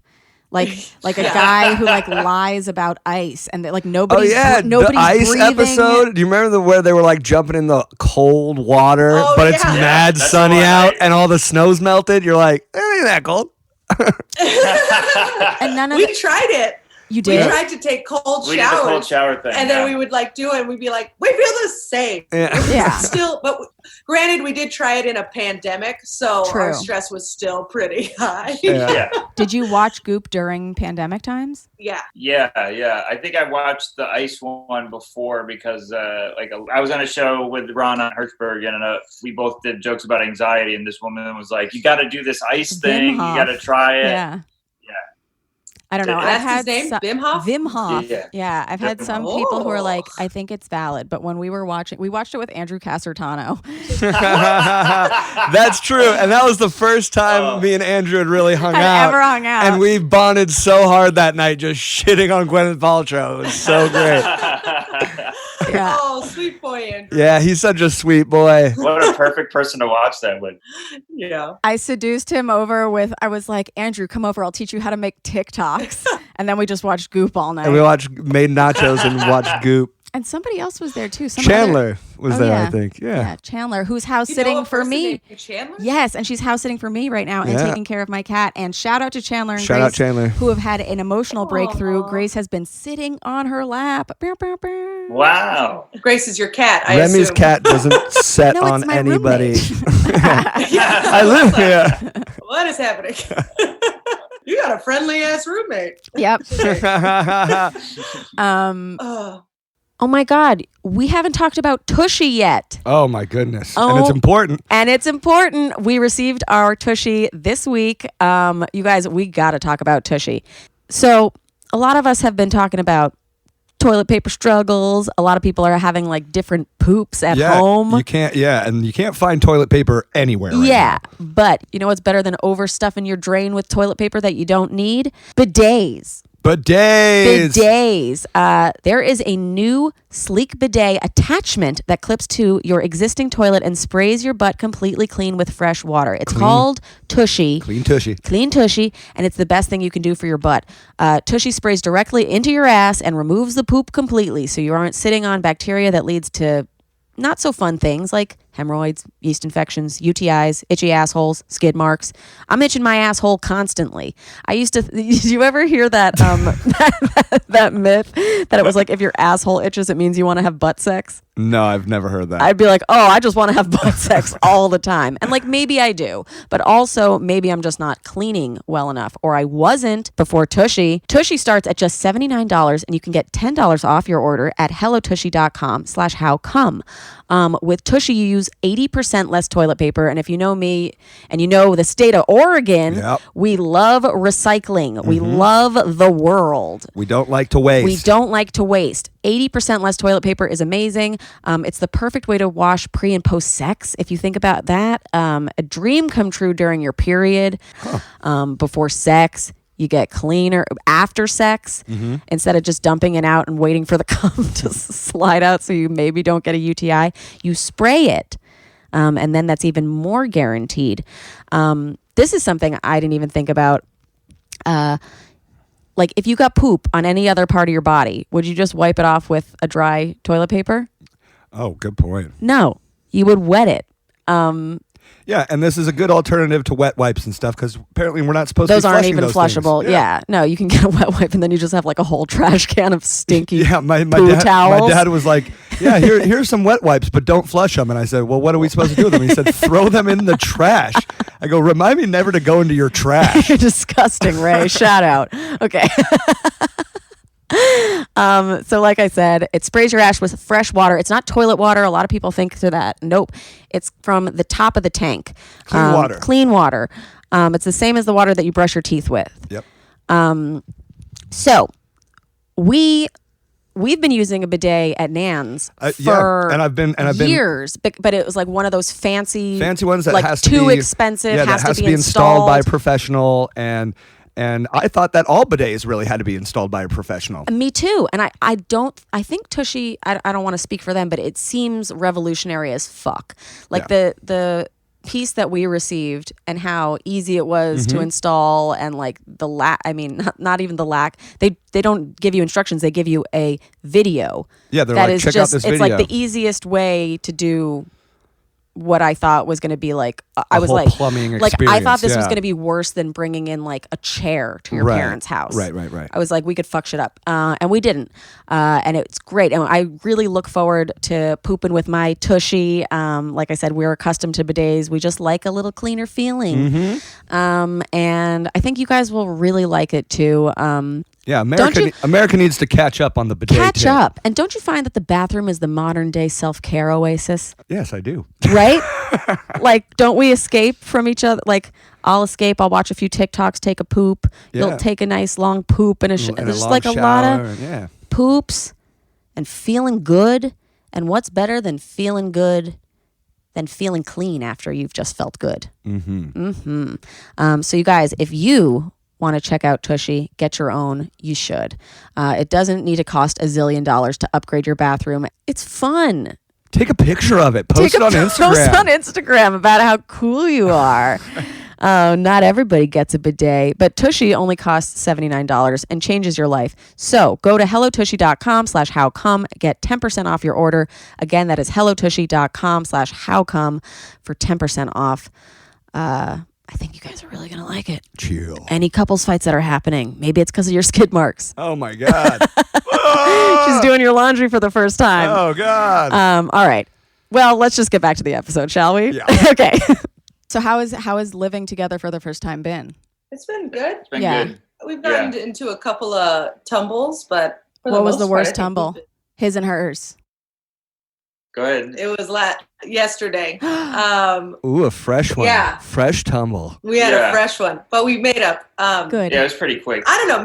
Like a guy who like lies about ice and like Oh nobody's yeah, nobody's the ice breathing. episode. Do you remember where they were like jumping in the cold water, Oh, but it's yeah. mad that's sunny the one out and all the snow's melted? You're like, it ain't that cold. And none of We tried it. you We did. tried to take cold We did the cold showers. shower thing. And then we would like do it and we'd be like, we feel the same. Yeah. Yeah. Still, but granted, we did try it in a pandemic, so our True. stress was still pretty high. Yeah. Yeah, Did you watch Goop during pandemic times? Yeah. yeah. I think I watched the ice one before because I was on a show with Ron Hertzberg and we both did jokes about anxiety, and this woman was like, "You got to do this ice thing. Hof. You got to try it." Yeah. I don't know. That's I've That's had his name? some- Wim Hof? Wim Hof. Yeah. Yeah. I've had some Oh. people who are like, I think it's valid. But when we watched it with Andrew Casertano. That's true. And that was the first time me and Andrew had really hung Had out. ever hung out. And we bonded so hard that night just shitting on Gwyneth Paltrow. It was so great. Yeah. Oh, sweet boy, Andrew. Yeah, he's such a sweet boy. What a perfect person to watch that with. Yeah. I seduced him over with, I was like, Andrew, come over. I'll teach you how to make TikToks. And then we just watched Goop all night. And we made nachos and watched Goop. And somebody else was there too. Some Chandler was Oh, there, yeah. I think. Yeah, Chandler, who's house You know sitting a for person me. named Chandler? Yes, and she's house sitting for me right now and Yeah. taking care of my cat. And shout out to Chandler and Shout Grace, out Chandler. who have had an emotional breakthrough. Aw. Grace has been sitting on her lap. Bow, bow, bow. Wow. Grace is your cat, I Remy's assume. cat doesn't set No, it's on my anybody. roommate. I live here. What is happening? You got a friendly ass roommate. Yep. Oh, Oh my God, we haven't talked about Tushy yet. Oh my goodness. Oh. And it's important. And it's important. We received our Tushy this week. You guys, we got to talk about Tushy. So a lot of us have been talking about toilet paper struggles. A lot of people are having like different poops at home. You can't and you can't find toilet paper anywhere. Right Yeah, but you know what's better than overstuffing your drain with toilet paper that you don't need? Bidets. Bidets. Bidets. There is a new sleek bidet attachment that clips to your existing toilet and sprays your butt completely clean with fresh water. It's called Tushy. Clean tushy. Clean Tushy, and it's the best thing you can do for your butt. Tushy sprays directly into your ass and removes the poop completely, so you aren't sitting on bacteria that leads to not so fun things like hemorrhoids, yeast infections, UTIs, itchy assholes, skid marks. I'm itching my asshole constantly. I used to, did you ever hear that, that myth that it was like, if your asshole itches, it means you want to have butt sex? No, I've never heard that. I'd be like, oh, I just want to have butt sex all the time. And like, maybe I do, but also maybe I'm just not cleaning well enough, or I wasn't before Tushy. Tushy starts at just $79 and you can get $10 off your order at hellotushy.com/howcome. With Tushy, you use 80% less toilet paper. And if you know me and you know the state of Oregon, we love recycling. We love the world. We don't like to waste. 80% less toilet paper is amazing. It's the perfect way to wash pre and post sex. If you think about that, a dream come true during your period, before sex. You get cleaner after sex instead of just dumping it out and waiting for the cum to slide out so you maybe don't get a UTI. You spray it, and then that's even more guaranteed. This is something I didn't even think about. Like if you got poop on any other part of your body, would you just wipe it off with a dry toilet paper? Oh, good point. No, you would wet it. Yeah, and this is a good alternative to wet wipes and stuff because apparently we're not supposed those to be aren't even those flushable. Yeah, no, you can get a wet wipe and then you just have like a whole trash can of stinky poo towels. My dad was like, yeah, here's some wet wipes, but don't flush them. And I said, well, what are we supposed to do with them? He said, throw them in the trash. I go, remind me never to go into your trash. You're disgusting, Ray. Shout out. Okay. So like I said, it sprays your ash with fresh water. It's not toilet water. A lot of people think to that. Nope. It's from the top of the tank. Clean water. Clean water. It's the same as the water that you brush your teeth with. Yep. So we've been using a bidet at Nan's for and I've been years, but it was like one of those fancy ones that like has to too be expensive. Yeah, has that has to be installed by a professional and I thought that all bidets really had to be installed by a professional. Me too. And I think Tushy, I don't want to speak for them, but it seems revolutionary as fuck. Like the piece that we received and how easy it was to install, and like the not even the lack. They don't give you instructions. They give you a video. Yeah, they're like, check out this video. It's like the easiest way to do what I thought was going to be like, I was like, plumbing like experience. I thought this was going to be worse than bringing in like a chair to your parents' house. Right. I was like, we could fuck shit up. And we didn't. And it's great. And I really look forward to pooping with my Tushy. Like I said, we're accustomed to bidets. We just like a little cleaner feeling. And I think you guys will really like it too. Yeah, America needs to catch up on the bidet. Catch up. And don't you find that the bathroom is the modern day self-care oasis? Yes, I do. Right? Like, don't we escape from each other? Like, I'll escape. I'll watch a few TikToks, take a poop. Yeah. You'll take a nice long poop and there's just like a lot of poops and feeling good. And what's better than feeling good than feeling clean after you've just felt good? So you guys, if you want to check out Tushy, get your own, you should. It doesn't need to cost $1 zillion to upgrade your bathroom. It's fun. Take a picture of it. Post it on Instagram. Post on Instagram about how cool you are. Not everybody gets a bidet, but Tushy only costs $79 and changes your life. So go to hellotushy.com/howcome, get 10% off your order. Again, that is hellotushy.com/howcome for 10% off. I think you guys are really going to like it. Chill. Any couples fights that are happening, maybe it's because of your skid marks. Oh, my God. She's doing your laundry for the first time. Oh, God. All right. Well, let's just get back to the episode, shall we? Yeah. Okay. So how is living together for the first time been? It's been good. It's been good. We've gotten into a couple of tumbles, but what was the worst tumble? His and hers. Go ahead. It was yesterday. Ooh, a fresh one. Yeah. Fresh tumble. We had a fresh one, but we made up. Good. Yeah, it was pretty quick. I don't know.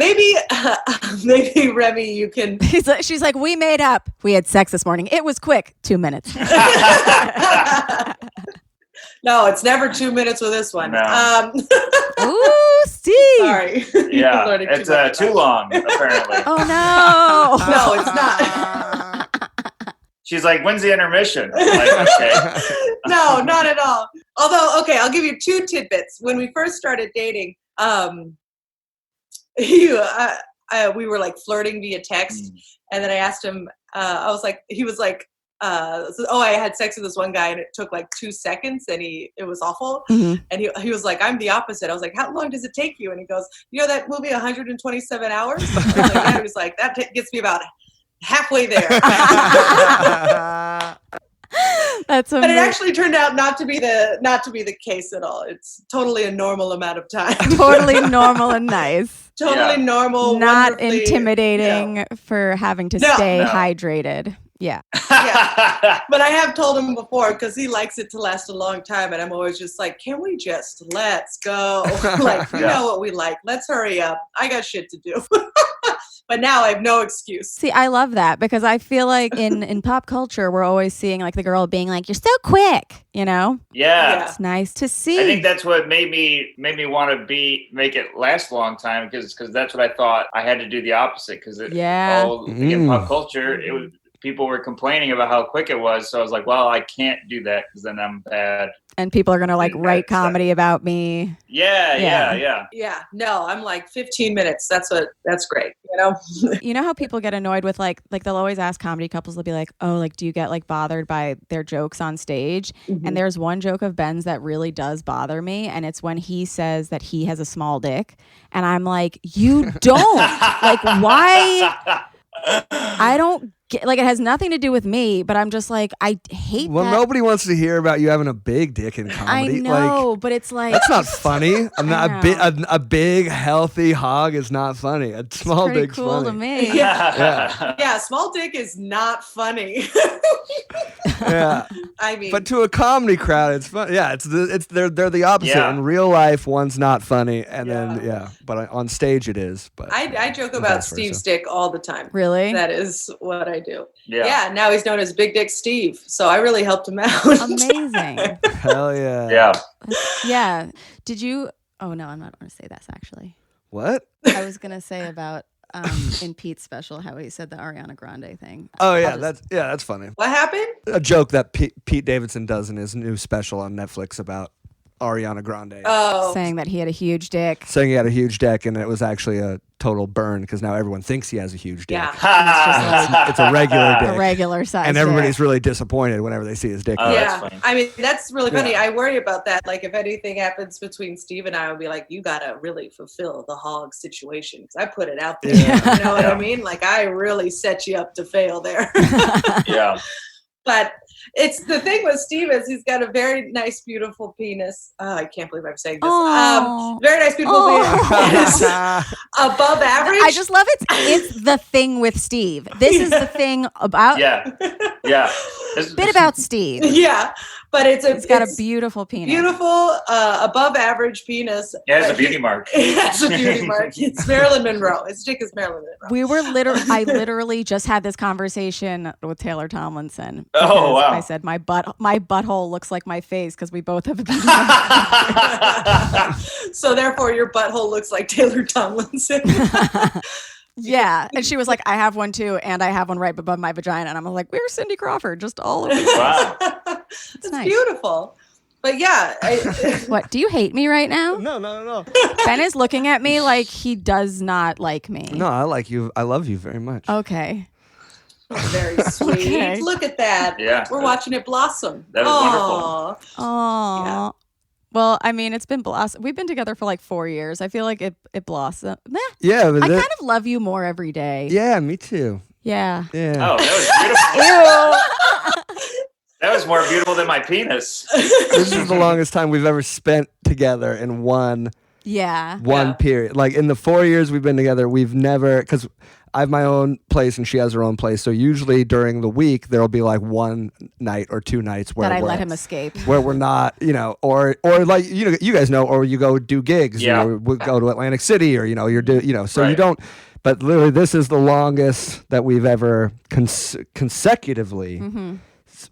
Maybe Remy, you can. She's like, we made up. We had sex this morning. It was quick. 2 minutes. No, it's never 2 minutes with this one. No. Ooh, Steve. Sorry. Yeah, it's too long, apparently. Oh, no. No, it's not. She's like, when's the intermission? I'm like, okay. No, not at all. Although, okay, I'll give you 2 tidbits. When we first started dating, we were like flirting via text. And then I asked him, he was like, I had sex with this one guy and it took like 2 seconds and it was awful. Mm-hmm. And he was like, I'm the opposite. I was like, how long does it take you? And he goes, you know that movie 127 hours? I was like, yeah. He was like, that gets me about halfway there. That's amazing. But it actually turned out not to be the case at all. It's totally a normal amount of time. Totally normal and nice. Totally normal. Not intimidating for having to stay hydrated. Yeah. Yeah. But I have told him before because he likes it to last a long time. And I'm always just like, can we let's go? Like, you know what we like. Let's hurry up. I got shit to do. But now I have no excuse. See, I love that because I feel like in pop culture, we're always seeing like the girl being like, "You're so quick," you know? Yeah. It's nice to see. I think that's what made me want to make it last a long time because that's what I thought I had to do the opposite because in pop culture people were complaining about how quick it was, so I was like, well, I can't do that because then I'm bad. And people are gonna like write comedy about me. Yeah. No, I'm like 15 minutes. That's great. You know. You know how people get annoyed with like they'll always ask comedy couples. They'll be like, oh, like do you get like bothered by their jokes on stage? Mm-hmm. And there's one joke of Ben's that really does bother me, and it's when he says that he has a small dick, and I'm like, you don't. Like why? I don't get, like, it has nothing to do with me, but I'm just like, I hate that. Well, nobody wants to hear about you having a big dick in comedy. I know, but it's like that's not funny. A big healthy hog is not funny. A small dick's cool funny. to me. Yeah, small dick is not funny. Yeah, I mean, but to a comedy crowd, it's fun. Yeah, they're the opposite. Yeah. In real life, one's not funny, and then but on stage it is. But I joke about Steve's dick all the time. Really? That is what I do. Yeah. Now he's known as Big Dick Steve, so I really helped him out. Amazing. Hell yeah. Yeah. Yeah. Did you? Oh no, I'm not going to say this actually. What? I was going to say about in Pete's special how he said the Ariana Grande thing. Oh yeah, that's funny. What happened? A joke that Pete Davidson does in his new special on Netflix about Ariana Grande. Oh, saying that he had a huge dick. Saying he had a huge dick, and it was actually a total burn because now everyone thinks he has a huge dick. yeah. It's a regular dick. A regular size. And everybody's really disappointed whenever they see his dick. Oh, Yeah, that's funny. I mean, that's really funny. Yeah. I worry about that. Like, if anything happens between Steve and I, I'll be like, you got to really fulfill the hog situation. Because I put it out there. Yeah. You know what I mean? Like, I really set you up to fail there. Yeah. But it's the thing with Steve is he's got a very nice, beautiful penis. I can't believe I'm saying this. Aw. Very nice, beautiful penis. Above average. I just love it's the thing with Steve. This is the thing about Yeah. bit about Steve. Yeah, but He's got a beautiful penis. beautiful, above average penis. Yeah, it's a beauty mark. It has a beauty mark. It's Marilyn Monroe. His dick is Marilyn Monroe. We were I literally just had this conversation with Taylor Tomlinson. Oh, wow. I said my butthole looks like my face because we both have a penis. So therefore, your butthole looks like Taylor Tomlinson. Yeah, and she was like, "I have one too, and I have one right above my vagina." And I'm like, "We're Cindy Crawford, just all of it." Wow. It's nice. Beautiful. But yeah. What? Do you hate me right now? No. Ben is looking at me like he does not like me. No, I like you. I love you very much. Okay. Very sweet. Okay. Look at that. Yeah. We're watching it blossom. That was wonderful. Oh. Yeah. Well, I mean, it's been blossom. We've been together for like 4 years. I feel like it blossomed. Yeah, but I kind of love you more every day. yeah, me too. Yeah. Yeah. Oh, that was beautiful. That was more beautiful than my penis. This is the longest time we've ever spent together in one Yeah. period. Like in the 4 years we've been together, we've never, because I have my own place and she has her own place. So usually during the week there'll be like one night or 2 nights where That I let him escape. where we're not, or like you guys know, or you go do gigs. Yeah. We go to Atlantic City, or so Right. you don't. But literally, this is the longest that we've ever consecutively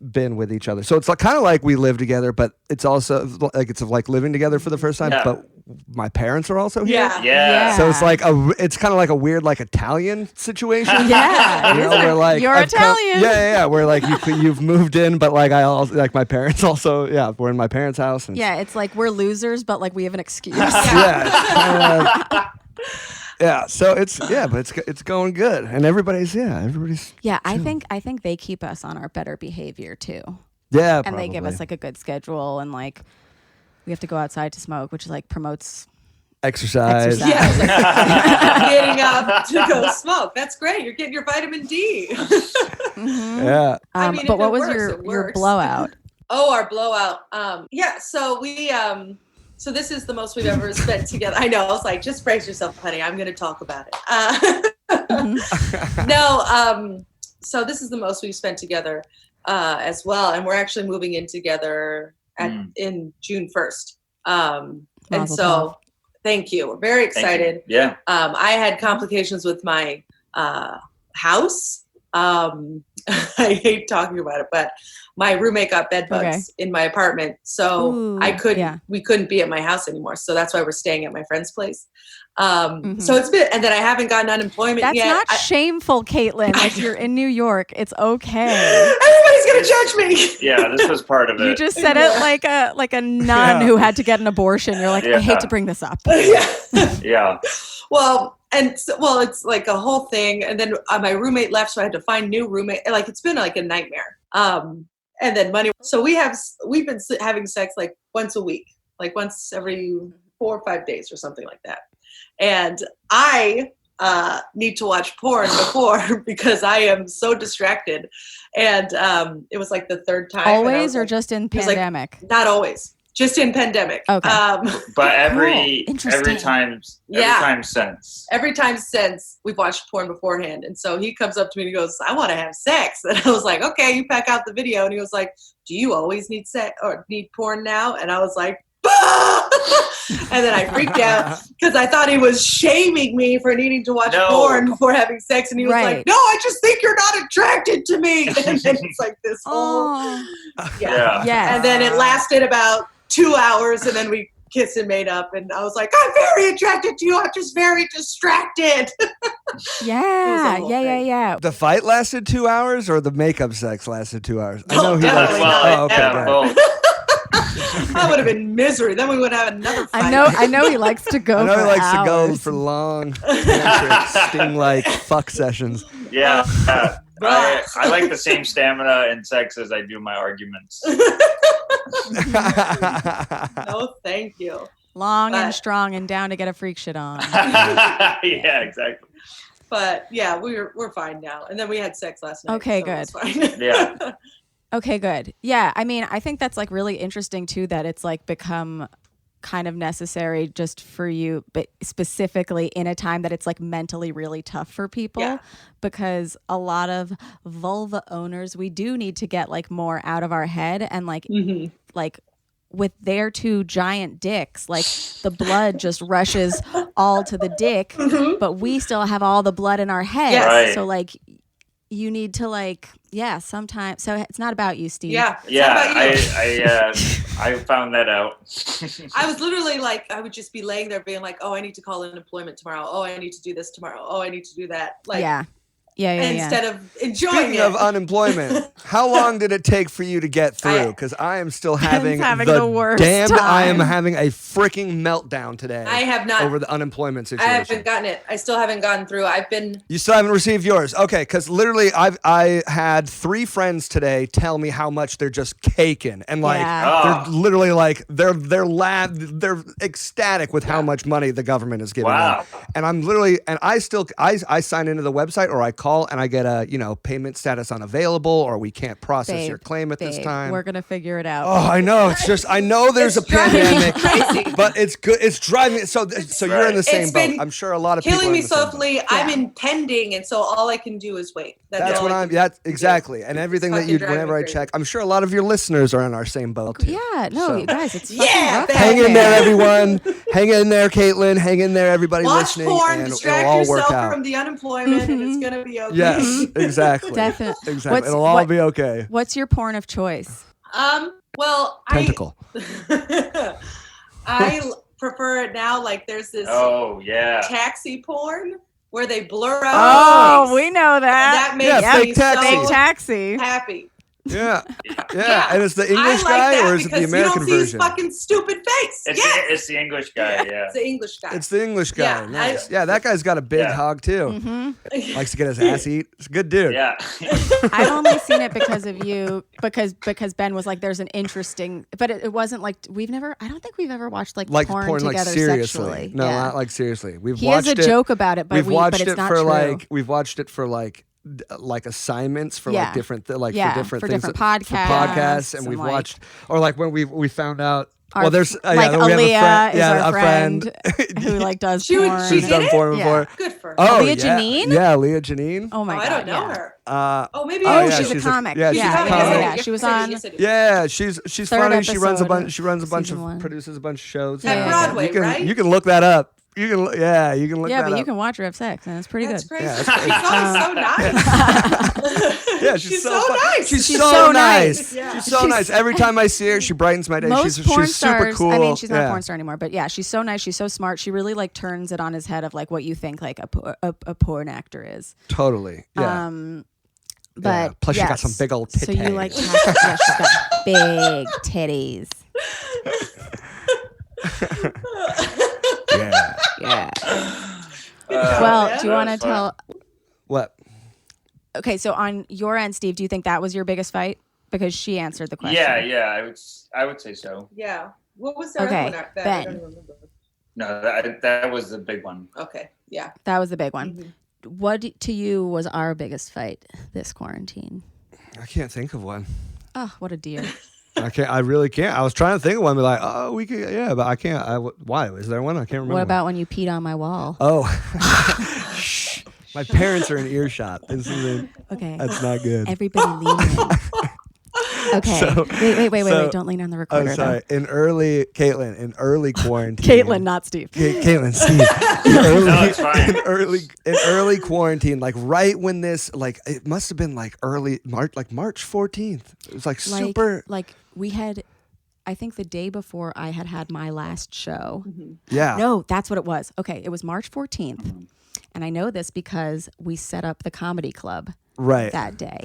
been with each other. So it's kind of like we live together, but it's also like it's like living together for the first time. Yeah. But my parents are also here. Yeah. Yeah. So it's like it's kind of like a weird like Italian situation. Yeah. You know, where like You're Italian. Yeah. Where like you've moved in, but like I also like my parents also. Yeah, we're in my parents' house. And Yeah, it's like we're losers, but like we have an excuse. yeah. It's kinda like, Yeah, so it's going good, and everybody's. Yeah, chill. I think they keep us on our better behavior too. Yeah, and they give us like a good schedule, and like we have to go outside to smoke, which like promotes exercise. Yeah, getting up to go smoke. That's great. You're getting your vitamin D. Yeah. I mean, but what was your blowout? Oh, our blowout. Yeah. So we so this is the most we've ever spent together. I know. I was like, just brace yourself, honey. I'm going to talk about it. No. So this is the most we've spent together as well, and we're actually moving in together in June 1st. And so. Thank you. We're very excited. Yeah. I had complications with my house. I hate talking about it, but my roommate got bed bugs in my apartment. So we couldn't be at my house anymore. So that's why we're staying at my friend's place. So it's been, and then I haven't gotten unemployment yet. That's not shameful, Caitlin. Like you're in New York. It's okay. Everybody's going to judge me. Yeah, this was part of it. You just said it like a nun who had to get an abortion. You're like, I hate to bring this up. Yeah. Well, it's like a whole thing. And then my roommate left, so I had to find new roommate. Like it's been like a nightmare. And then money. So we've been having sex like once a week, like once every 4 or 5 days or something like that. And I need to watch porn before because I am so distracted. And it was like the third time. Always or just in pandemic? Like, not always. Just in pandemic. Okay. But every time since. Every time since we've watched porn beforehand. And so he comes up to me and he goes, I want to have sex. And I was like, okay, you pack out the video. And he was like, do you always need sex or need porn now? And I was like, and then I freaked out because I thought he was shaming me for needing to watch porn before having sex. And he was like, no, I just think you're not attracted to me. And then it's like this whole, And then it lasted about 2 hours and then we kissed and made up. And I was like, I'm very attracted to you. I'm just very distracted. Yeah. The fight lasted 2 hours or the makeup sex lasted 2 hours? I know he definitely likes That would have been misery. Then we would have another fight. I know he likes to go. He likes to go for long, sting-like fuck sessions. Yeah, I like the same stamina in sex as I do my arguments. No, thank you. Long and strong and down to get a freak shit on. Yeah, exactly. But yeah, we're fine now. And then we had sex last night. Okay, so good. It was fine. Yeah. Okay, good. Yeah, I mean, I think that's like really interesting too that it's like become kind of necessary just for you, but specifically in a time that it's like mentally really tough for people because a lot of vulva owners, we do need to get like more out of our head and like like with their two giant dicks, like the blood just rushes all to the dick, but we still have all the blood in our head. Yes. Right. So like you need to like, sometimes. So it's not about you, Steve. Yeah. I found that out. I was literally like, I would just be laying there being like, oh, I need to call unemployment tomorrow. Oh, I need to do this tomorrow. Oh, I need to do that. Like, instead of enjoying Speaking of unemployment, how long did it take for you to get through? Because I am still having the worst time. I am having a freaking meltdown today. I have not over the unemployment situation. I haven't gotten it. I still haven't gotten through. You still haven't received yours? Okay, because literally I had 3 friends today tell me how much they're just caking and like they're literally like they're ecstatic with how much money the government is giving them. And I'm literally I sign into the website or I call and I get a payment status unavailable or we can't process your claim at this time. We're gonna figure it out. Oh, I know. It's just I know there's a pandemic, but it's good. It's driving me. So you're in the same boat. I'm sure a lot of people killing me softly. I'm in pending, and so all I can do is wait. That's what I'm. Yeah, exactly. And everything that you, whenever I check, I'm sure a lot of your listeners are in our same boat too. Yeah. No, you guys, it's fucking rough. Hang in there, everyone. Hang in there, Caitlin. Hang in there, everybody listening. Watch porn, and distract it'll all work yourself out. from the unemployment, and it's gonna be okay. Yes, exactly. Definitely. Exactly. It'll all be okay. What's your porn of choice? Well, Tentacle. I prefer it now. Like there's this taxi porn where they blur out. Oh, we know that. That makes me fake taxi. so taxi. happy. Yeah. And it's the English guy, or is it the American version? You don't see his fucking stupid face. It's the English guy. Yeah, it's the English guy. It's the English guy. Yeah, nice. That guy's got a big hog too. Mm-hmm. Likes to get his ass eat. It's a good dude. Yeah. I've only seen it because of you, because Ben was like, "There's an interesting," but it wasn't like I don't think we've ever watched like porn together like seriously. Sexually. No, not like seriously. He has a joke about it, but it's not true. We've watched it for like assignments for like different for different podcasts, and we've watched, or like when we found out. There's like Aaliyah is our friend who like does porn. She's done porn before. Good for her. Oh, Leah Janine? Yeah, Leah Janine. Oh my god, I don't know her. Maybe. She's a comic. She's a comic. She was on. Yeah, she's funny. She runs a bunch. Produces a bunch of shows. At Broadway, right? You can look that up. You can look that up. Yeah, but you can watch her have sex, and it's pretty good. Great. Yeah, she's so nice. Yeah, she's so nice. She's so nice. Yeah. She's so nice. Every time I see her, she brightens my day. She's super cool. I mean, she's not a porn star anymore, but yeah, she's so nice. She's so smart. She really like turns it on his head of like what you think like a porn actor is. Totally. Yeah. But plus, she got some big old titties. So you like? Yeah, she's got big titties. Yeah. Well, do you want to tell what? Okay, so on your end, Steve, do you think that was your biggest fight? Because she answered the question. Yeah, I would say so. Yeah. What was the other one? Ben. I don't remember. No, that was the big one. Okay. Yeah. That was the big one. Mm-hmm. What to you was our biggest fight this quarantine? I can't think of one. Oh, what a dear. I really can't. I was trying to think of one, but like, oh, we could, but I can't. Why? Is there one? I can't remember. What about when you peed on my wall? Oh, my parents are in earshot. Okay. That's not good. Everybody lean in. Okay. So, wait. Don't lean on the recorder. Oh, sorry. In early quarantine. Caitlin, not Steve. Caitlin, Steve. In early quarantine, like right when this, like it must have been like early March, like March 14th. It was like super. Like we had, I think the day before I had my last show. Mm-hmm. Yeah. No, that's what it was. Okay, it was March 14th. Mm-hmm. And I know this because we set up the comedy club that day.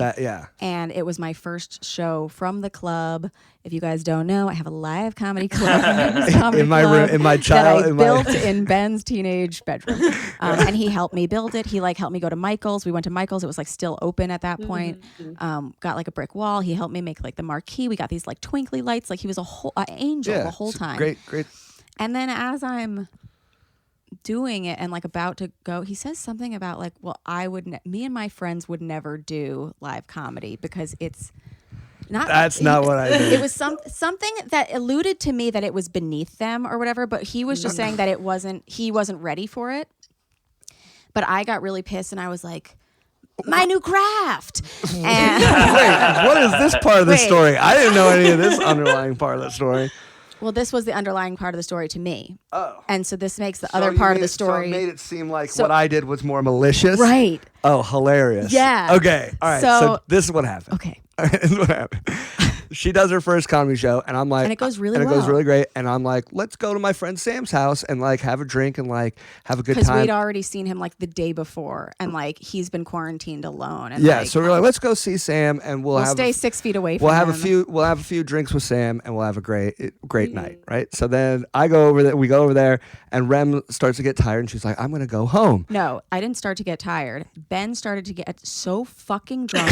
And it was my first show from the club. If you guys don't know, I have a live comedy club in my room, in my child, that I built in Ben's teenage bedroom. And he helped me build it. He helped me go to Michael's. We went to Michael's. It was still open at that point. Got a brick wall. He helped me make the marquee. We got these twinkly lights. He was a whole angel the whole time. Great. And then as I'm doing it and about to go, he says something about me and my friends would never do live comedy because it's not. That's not what I did. It was something that alluded to me that it was beneath them or whatever, but he was just saying that he wasn't ready for it. But I got really pissed and I was like, my new craft. And wait, what is this part of the story? I didn't know any of this underlying part of the story. Well, this was the underlying part of the story to me. Oh. And so this makes the other part of the story. So it made it seem like what I did was more malicious? Right. Oh, hilarious. Yeah. Okay. All right. So this is what happened. Okay. All right, this is what happened. She does her first comedy show, and I'm like, and it goes really well. And it goes really great. And I'm like, let's go to my friend Sam's house and have a drink and have a good time. Because we'd already seen him the day before, and he's been quarantined alone. And so we're like, let's go see Sam, and we'll stay 6 feet away from him. We'll have a few drinks with Sam, and we'll have a great night, right? So then I go over there. We go over there, and Rem starts to get tired, and she's like, I'm gonna go home. No, I didn't start to get tired. Ben started to get so fucking drunk,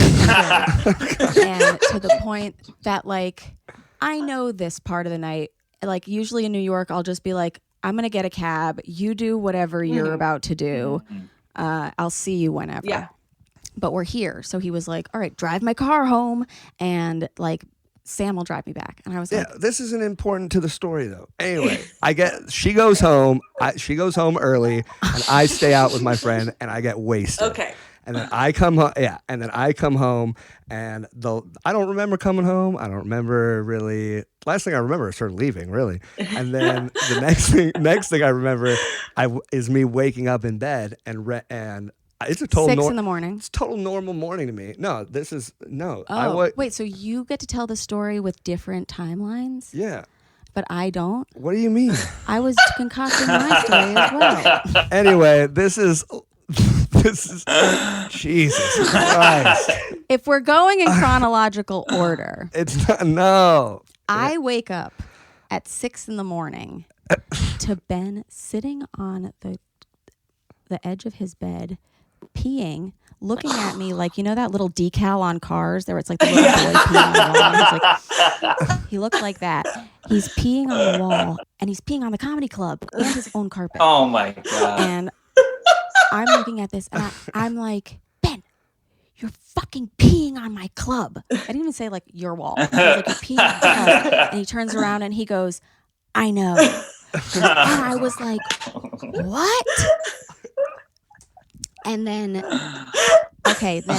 and to the point that I know this part of the night. Usually in New York, I'll just be like, I'm gonna get a cab. You do whatever you're about to do. I'll see you whenever. Yeah. But we're here, so he was like, all right, drive my car home, and Sam will drive me back. And I was like, this isn't important to the story though. Anyway, she goes home. She goes home early, and I stay out with my friend, and I get wasted. Okay. And then I come home. Yeah. And then I come home, and I don't remember coming home. I don't remember really. Last thing I remember is sort of leaving, really. And then the next thing I remember is me waking up in bed and. It's a total 6 in the morning. It's total normal morning to me. No, this is no. Oh, wait. So you get to tell the story with different timelines? Yeah. But I don't. What do you mean? I was concocting my story as well. Anyway, this is This is Jesus Christ. If we're going in chronological order, It's not. No. I wake up at 6 a.m. to Ben sitting on the edge of his bed, peeing, looking at me like, you know that little decal on cars there where it's like the little boy peeing on the wall? He's like, he looked like that. He's peeing on the wall, and he's peeing on the comedy club and his own carpet. Oh my God. And I'm looking at this, and I'm like, Ben, you're fucking peeing on my club. I didn't even say like your wall. I was like, you're peeing on my club. And he turns around and he goes, I know. And I was like, what? And then, okay, then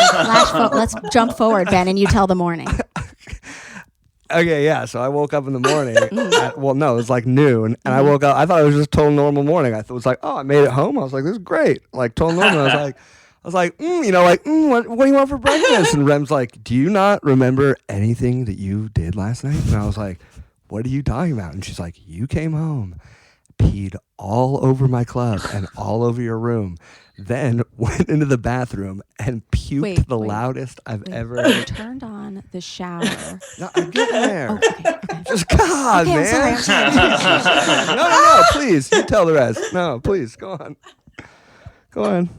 let's jump forward, Ben, and you tell the morning. Okay, yeah. So I woke up in the morning. It was like noon, and I woke up. I thought it was just a total normal morning. I thought it was like, oh, I made it home. I was like, this is great. Like total normal. I was like, what do you want for breakfast? And Rem's like, do you not remember anything that you did last night? And I was like, what are you talking about? And she's like, you came home, peed all over my club and all over your room, then went into the bathroom and puked the loudest I've ever. You turned on the shower. No, I'm getting there. Okay. Just God, okay, man. I'm sorry. No, please. You tell the rest. No, please, go on. Go on.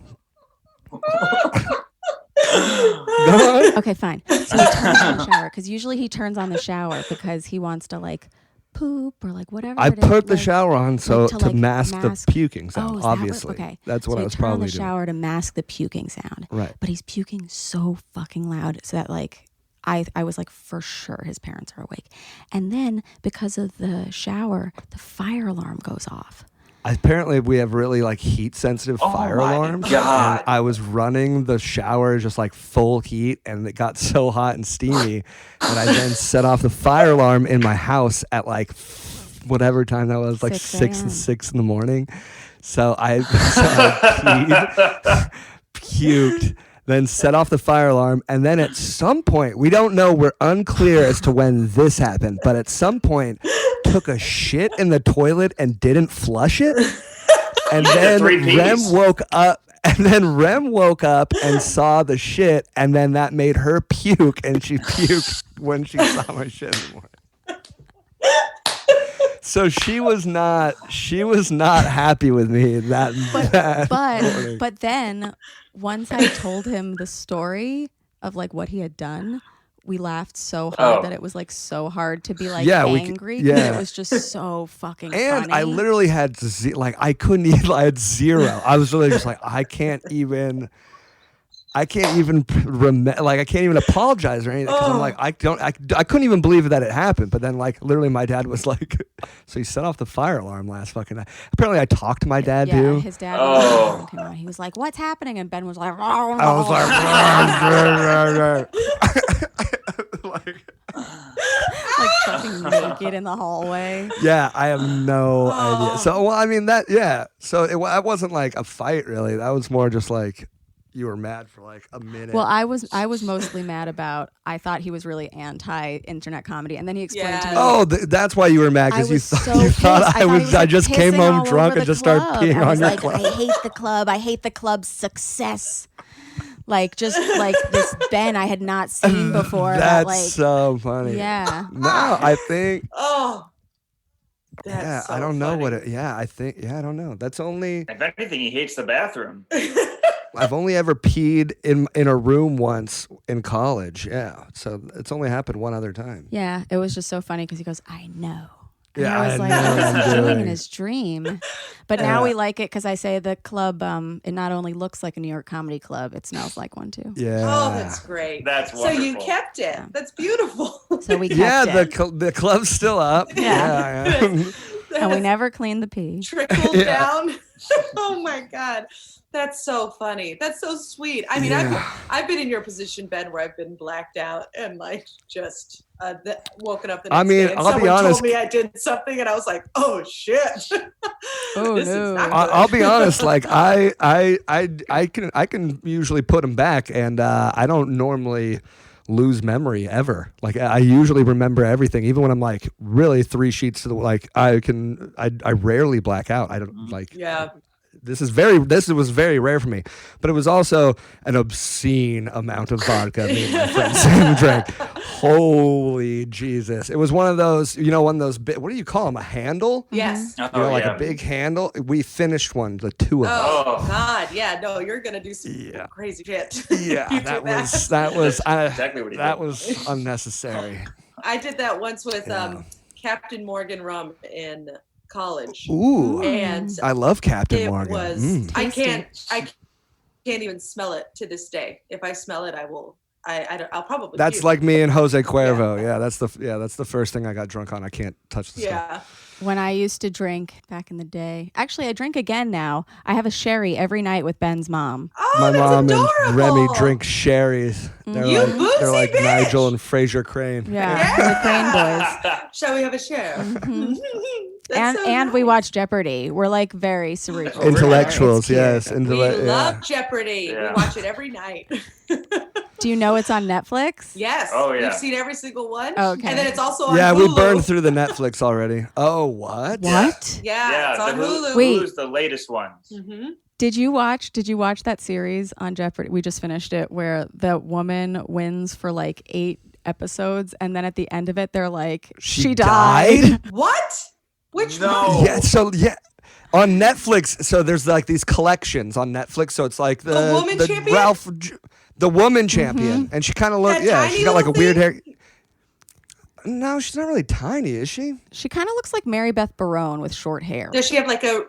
Okay, fine. So he turns on the shower because usually he turns on the shower because he wants to like poop or like whatever. I put the like, shower on to like, mask the puking sound. Obviously, that's what I was so probably he turned on the shower to mask the puking sound. Right, but he's puking so fucking loud so that like I was like for sure his parents are awake, and then because of the shower, the fire alarm goes off. Apparently, we have really like heat sensitive fire alarms. God. And I was running the shower just like full heat, and it got so hot and steamy that I then set off the fire alarm in my house at like whatever time that was, like 6 in the morning. So I puked, then set off the fire alarm, and then at some point, we don't know, we're unclear as to when this happened, but at some point took a shit in the toilet and didn't flush it. And then Rem woke up and saw the shit, and then that made her puke, and she puked when she saw my shit in the morning. So she was not happy with me But then once I told him the story of like what he had done, we laughed so hard that it was like so hard to be like angry. It was just so fucking and funny. I literally had I couldn't even. I had zero. I was really just like, I can't even remember. Like I can't even apologize or anything because I'm like I couldn't even believe that it happened. But then like literally my dad was like, so he set off the fire alarm last fucking night. Apparently I talked to my dad too. His dad was like, he was like, what's happening? And Ben was like, I was like like fucking naked in the hallway. Yeah, I have no idea. So well, I mean So it wasn't like a fight really. That was more just like you were mad for like a minute. Well, I was mostly mad about. I thought he was really anti-internet comedy, and then he explained to me. Oh, that's why you were mad because you thought I just came home drunk and just started peeing on your club. I hate the club. I hate the club's success. Like just like this Ben I had not seen before. That's so funny. Yeah. No, I think. That's so I don't know funny. what it. Yeah, I think. Yeah, I don't know. That's only. If anything, he hates the bathroom. I've only ever peed in a room once in college. Yeah, so it's only happened one other time. Yeah, it was just so funny because he goes, "I know." And Yeah, I was like, know "What's what he I'm doing in doing." his dream?" But now we like it because I say the club. It not only looks like a New York comedy club, it smells like one too. Yeah. Oh, that's great. That's so you wonderful. kept it. That's beautiful. So we kept it. the club's still up. Yeah. Yeah. And we never cleaned the pee. Trickled down. Oh my God. That's so funny. That's so sweet. I mean, I've been in your position, Ben, where I've been blacked out and like just woken up the next day and I'll be someone honest. told me I did something and I was like, oh shit. Oh This is no. not good. I'll be honest. Like I can usually put them back, and I don't normally lose memory ever. Like I usually remember everything, even when I'm like really 3 sheets to the like. I rarely black out. I don't like. Yeah. this was very rare for me, but it was also an obscene amount of vodka me and my friend Sam drank. Holy Jesus. It was one of those, one of those, what do you call them? A handle? Yes. Like a big handle. We finished one, the two of us. Oh God. Yeah. No, you're going to do some crazy shit. Yeah. that was exactly what he that did. was unnecessary. I did that once with Captain Morgan rum in college. Ooh. And I love Captain Morgan. Was I can't even smell it to this day. If I smell it, I'll probably That's puke. like me and Jose Cuervo. Yeah, that's the first thing I got drunk on. I can't touch the stuff. When I used to drink back in the day. Actually, I drink again now. I have a sherry every night with Ben's mom. Oh, my that's mom adorable. and Remy drink sherries. They're You like bitch. Nigel and Fraser Crane. Yeah, the Crane boys. Shall we have a share? And we watch Jeopardy. We're like very cerebral. Intellectuals, yes. We love Jeopardy. Yeah. We watch it every night. Do you know it's on Netflix? Yes. Oh, yeah. We've seen every single one. Okay. And then it's also on Yeah, Hulu. we burned through the Netflix already. Oh, what? What? Yeah, it's on Hulu. Wait. Hulu's the latest ones. Mm-hmm. Did you watch that series on Jeopardy? We just finished it where the woman wins for like 8 episodes and then at the end of it they're like she died. What? Which No. one? Yeah, on Netflix, so there's like these collections on Netflix. So it's like The woman champion? The woman champion, and she kind of looks. That Yeah, tiny she's got like a little weird hair. thing? No, she's not really tiny, is she? She kind of looks like Mary Beth Barone with short hair. Does she have like a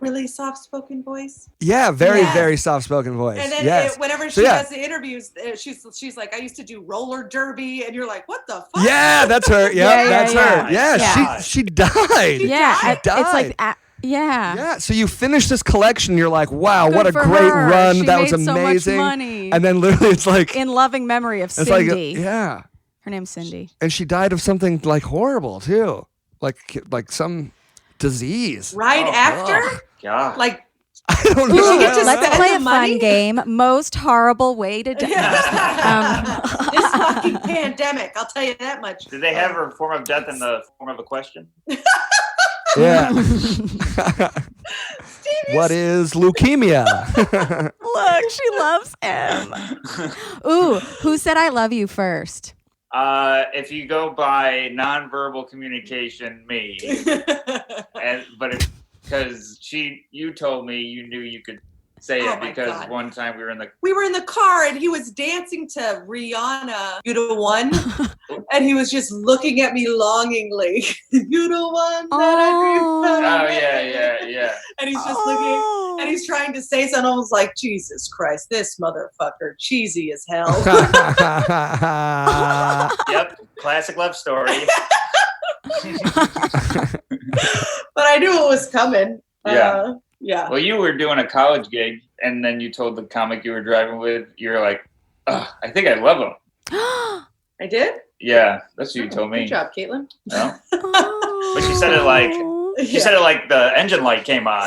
really soft spoken voice? Yeah, very Yes. very soft spoken voice. And then yes. whenever So, she yeah. does the interviews, she's like, I used to do roller derby, and you're like, what the fuck? Yeah, that's her. Yeah, Yeah, that's yeah, her. yeah. Yeah, Yeah. she died. Yeah, She died. it's like yeah. Yeah, so you finish this collection, you're like, wow, Good what a for great her. run. She That was made so much amazing. money. And then literally it's like In loving memory of it's like Cindy. yeah. Her name's Cindy. And she died of something like horrible too. Like some disease. Right after? God. Like, I don't Did know. she get to Let's spend play the a money? fun game. Most horrible way to die. this fucking pandemic, I'll tell you that much. Did they have her form of death in the form of a question? Yeah. What is leukemia? Look, she loves him. Ooh, who said I love you first? If you go by nonverbal communication, me. Because you told me you knew you could say Oh it my because God. one time we were in the car and he was dancing to Rihanna, You the One, and he was just looking at me longingly. You the one that I dreamed of. Oh yeah. And he's just looking, and he's trying to say something. I was like, Jesus Christ, this motherfucker, cheesy as hell. Yep, classic love story. But I knew it was coming. Yeah. Yeah. Well, you were doing a college gig, and then you told the comic you were driving with, you were like, I think I love him. I did? Yeah, that's what you told me. Good job, Caitlin. No? But she said it like the engine light came on.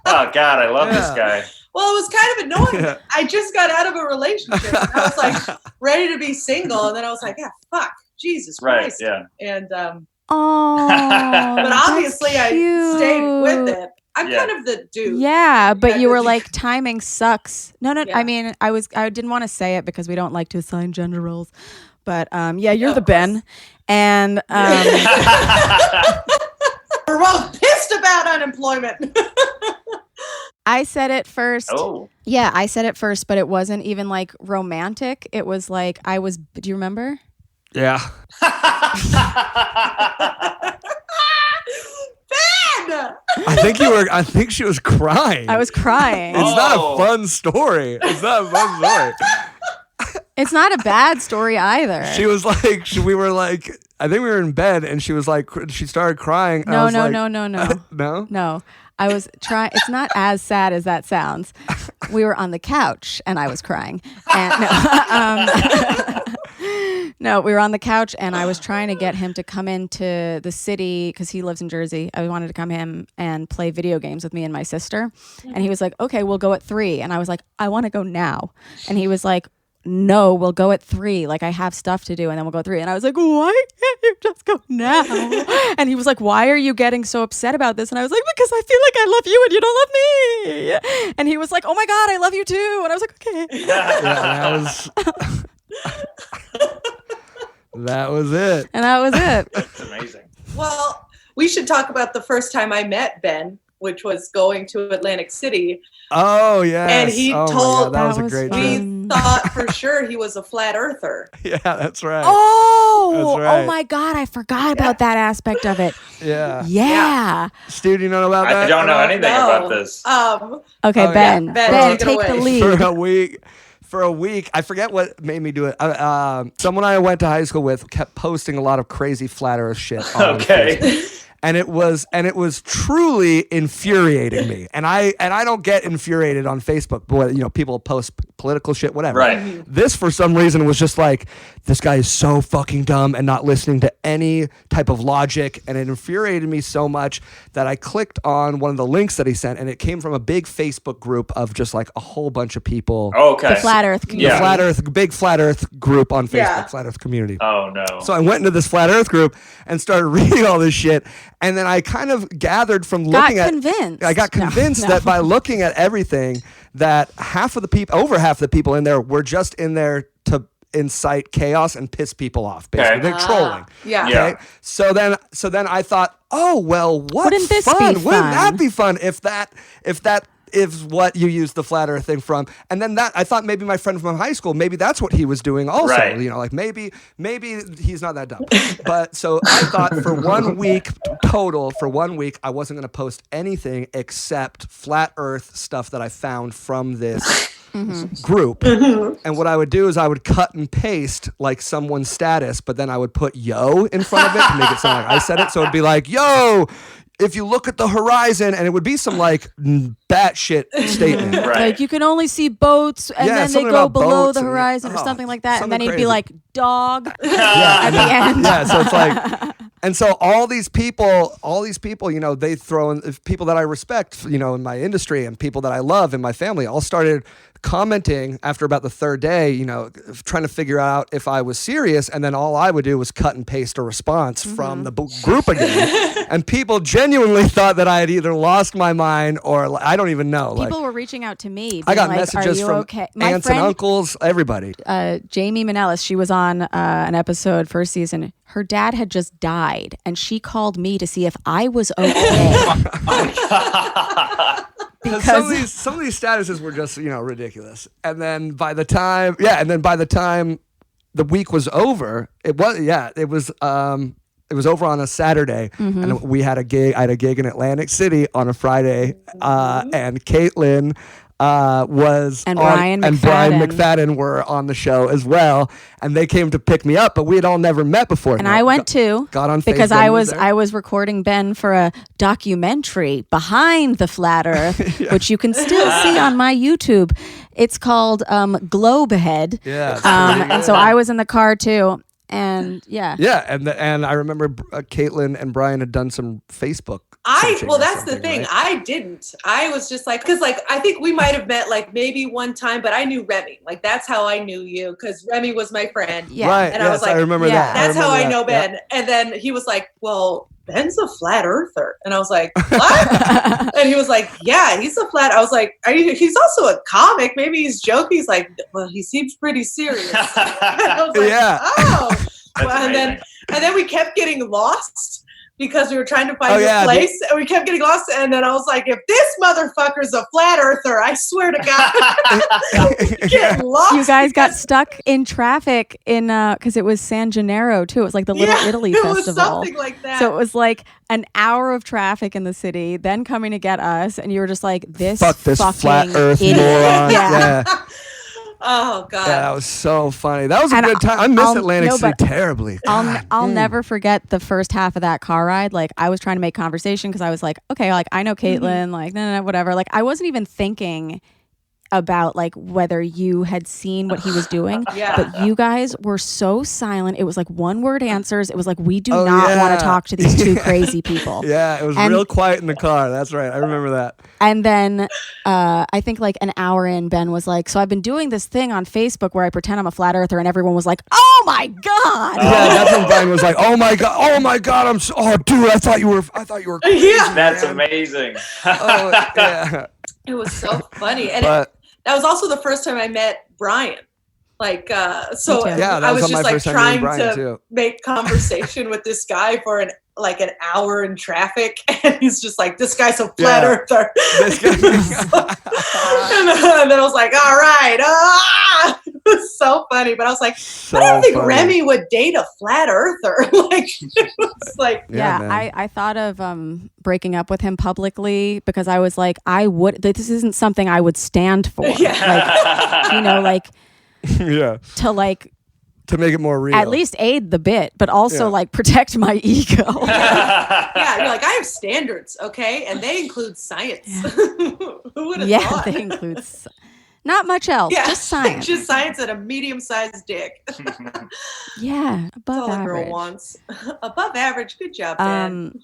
Oh God, I love this guy. Well, it was kind of annoying. Yeah. I just got out of a relationship. And I was like ready to be single, and then I was like, yeah, fuck, Jesus Christ. Right, yeah. And Oh, but obviously I stayed with it. I'm kind of the dude. Yeah, but you were like, timing sucks. No. Yeah. I mean, I didn't want to say it because we don't like to assign gender roles. But yeah, you're the Ben, and we're both pissed about unemployment. I said it first. Oh. Yeah, I said it first, but it wasn't even like romantic. It was like do you remember? Yeah. Ben! I think she was crying. I was crying. It's not Oh. a fun story. It's not a fun story. It's not a bad story either. She was like, we were like, I think we were in bed, and she was like, she started crying. And I No, was no, like, no, no, no. No? No. I was trying. It's not as sad as that sounds. We were on the couch and I was crying. And no, we were on the couch and I was trying to get him to come into the city because he lives in Jersey. I wanted to come in and play video games with me and my sister. And he was like, okay, we'll go at 3. And I was like, I want to go now. And he was like, no, we'll go at 3. Like, I have stuff to do, and then we'll go at 3. And I was like, why can't you just go now? And he was like, why are you getting so upset about this? And I was like, because I feel like I love you and you don't love me. And he was like, oh my God, I love you too. And I was like, okay. That was it. And that was it. That's amazing. Well, we should talk about the first time I met Ben, which was going to Atlantic City. Oh, yes. And he told that was a great we trip. thought for sure he was a flat earther. Yeah, that's right. Oh, That's right. oh my God, I forgot about that aspect of it. Yeah. Stu, do you know about that? I don't know anything about this. Okay, Ben, Ben, take the lead. For a week, I forget what made me do it. Someone I went to high school with kept posting a lot of crazy flat earth shit on Facebook. And it was truly infuriating me. And I don't get infuriated on Facebook, but people post political shit, whatever. Right. This for some reason was just like, this guy is so fucking dumb and not listening to any type of logic, and it infuriated me so much that I clicked on one of the links that he sent, and it came from a big Facebook group of just like a whole bunch of people. Oh, okay. The Flat Earth community. The big Flat Earth group on Facebook, Flat Earth community. Oh no. So I went into this Flat Earth group and started reading all this shit. And then I kind of gathered from looking at... I got convinced that by looking at everything, that over half the people in there were just in there to incite chaos and piss people off, basically. They're trolling. Yeah. Okay? So then I thought, oh, well, Wouldn't this be Wouldn't that fun? be fun if that is what you use the flat earth thing from? And then I thought maybe my friend from high school, maybe that's what he was doing also. Right. Like maybe he's not that dumb. But so I thought for 1 week total, I wasn't going to post anything except flat earth stuff that I found from this group. And what I would do is I would cut and paste like someone's status, but then I would put yo in front of it to make it sound like I said it. So it'd be like, yo, if you look at the horizon, and it would be some like batshit statement. Right. Like, you can only see boats, and then they something go about below boats the horizon or something like that. And then he'd crazy. be like, dog at the end. Yeah, so it's like, and so all these people, they throw in people that I respect, in my industry, and people that I love in my family, all started commenting after about the third day, trying to figure out if I was serious. And then all I would do was cut and paste a response from the group again. And people genuinely thought that I had either lost my mind or I don't even know. People were reaching out to me. I got like, messages from okay? aunts and uncles, everybody. Jamie Manellis, she was on an episode first season. Her dad had just died, and she called me to see if I was okay. Because some of these statuses were just ridiculous. And then by the time the week was over, it was over on a Saturday, and we had a gig. I had a gig in Atlantic City on a Friday, and Caitlin and Brian McFadden were on the show as well, and they came to pick me up, but we had all never met before. And I went too, got on because Facebook, I was recording Ben for a documentary behind the flat Earth, which you can still see on my YouTube. It's called Globehead. Yeah, and so I was in the car too. And and I remember Caitlin and Brian had done some Facebook. That's the thing. Right? I didn't. I was just like, because I think we might have met like maybe one time, but I knew Remy. Like, that's how I knew you, because Remy was my friend. Yeah. Right. And I was like, I remember that. That's how I know Ben. Yeah. And then he was like, well, Ben's a flat earther. And I was like, what? And he was like, yeah, he's a flat. I was like, he's also a comic. Maybe he's joking. He's like, well, he seems pretty serious. And I was like, oh. Well, and then we kept getting lost because we were trying to find a place, and we kept getting lost. And then I was like, if this motherfucker's a flat earther, I swear to God, get lost. You guys got stuck in traffic because it was San Gennaro too. It was like the Little Italy Festival. It was something like that. So it was like an hour of traffic in the city, then coming to get us, and you were just like, this flat earth idiot. moron. Yeah. Oh God! Yeah, that was so funny. That was a good time. I miss Atlantic City terribly. I'll never forget the first half of that car ride. Like, I was trying to make conversation because I was like, okay, like I know Caitlin, like no, whatever. Like, I wasn't even thinking about like whether you had seen what he was doing. Yeah. But you guys were so silent. It was like one word answers. It was like, we do not want to talk to these two crazy people. Yeah, it was real quiet in the car. That's right. I remember that. And then I think like an hour in, Ben was like, so I've been doing this thing on Facebook where I pretend I'm a flat earther, and everyone was like, oh my God. Yeah, that's when Brian was like, oh my God, dude, I thought you were crazy, Yeah. That's man. amazing. Oh, yeah. It was so funny. And that was also the first time I met Brian. Like, so Yeah, I was on just my like first time meeting trying Brian, to too. make conversation with this guy for an hour in traffic. And he's just like, this guy's a flat earther. This guy- and then I was like, all right. It was so funny. But I was like, I don't think Remy would date a flat earther. Like, it was like, Yeah, I thought of breaking up with him publicly because I was like, this isn't something I would stand for. Yeah. Like, yeah. To make it more real. at least aid the bit, but also like protect my ego. yeah, you're like, I have standards, okay? And they include science. Who would have thought? They include not much else, just science. Just science and a medium-sized dick. Yeah, above That's all a average. girl wants. Above average. Good job, Ben.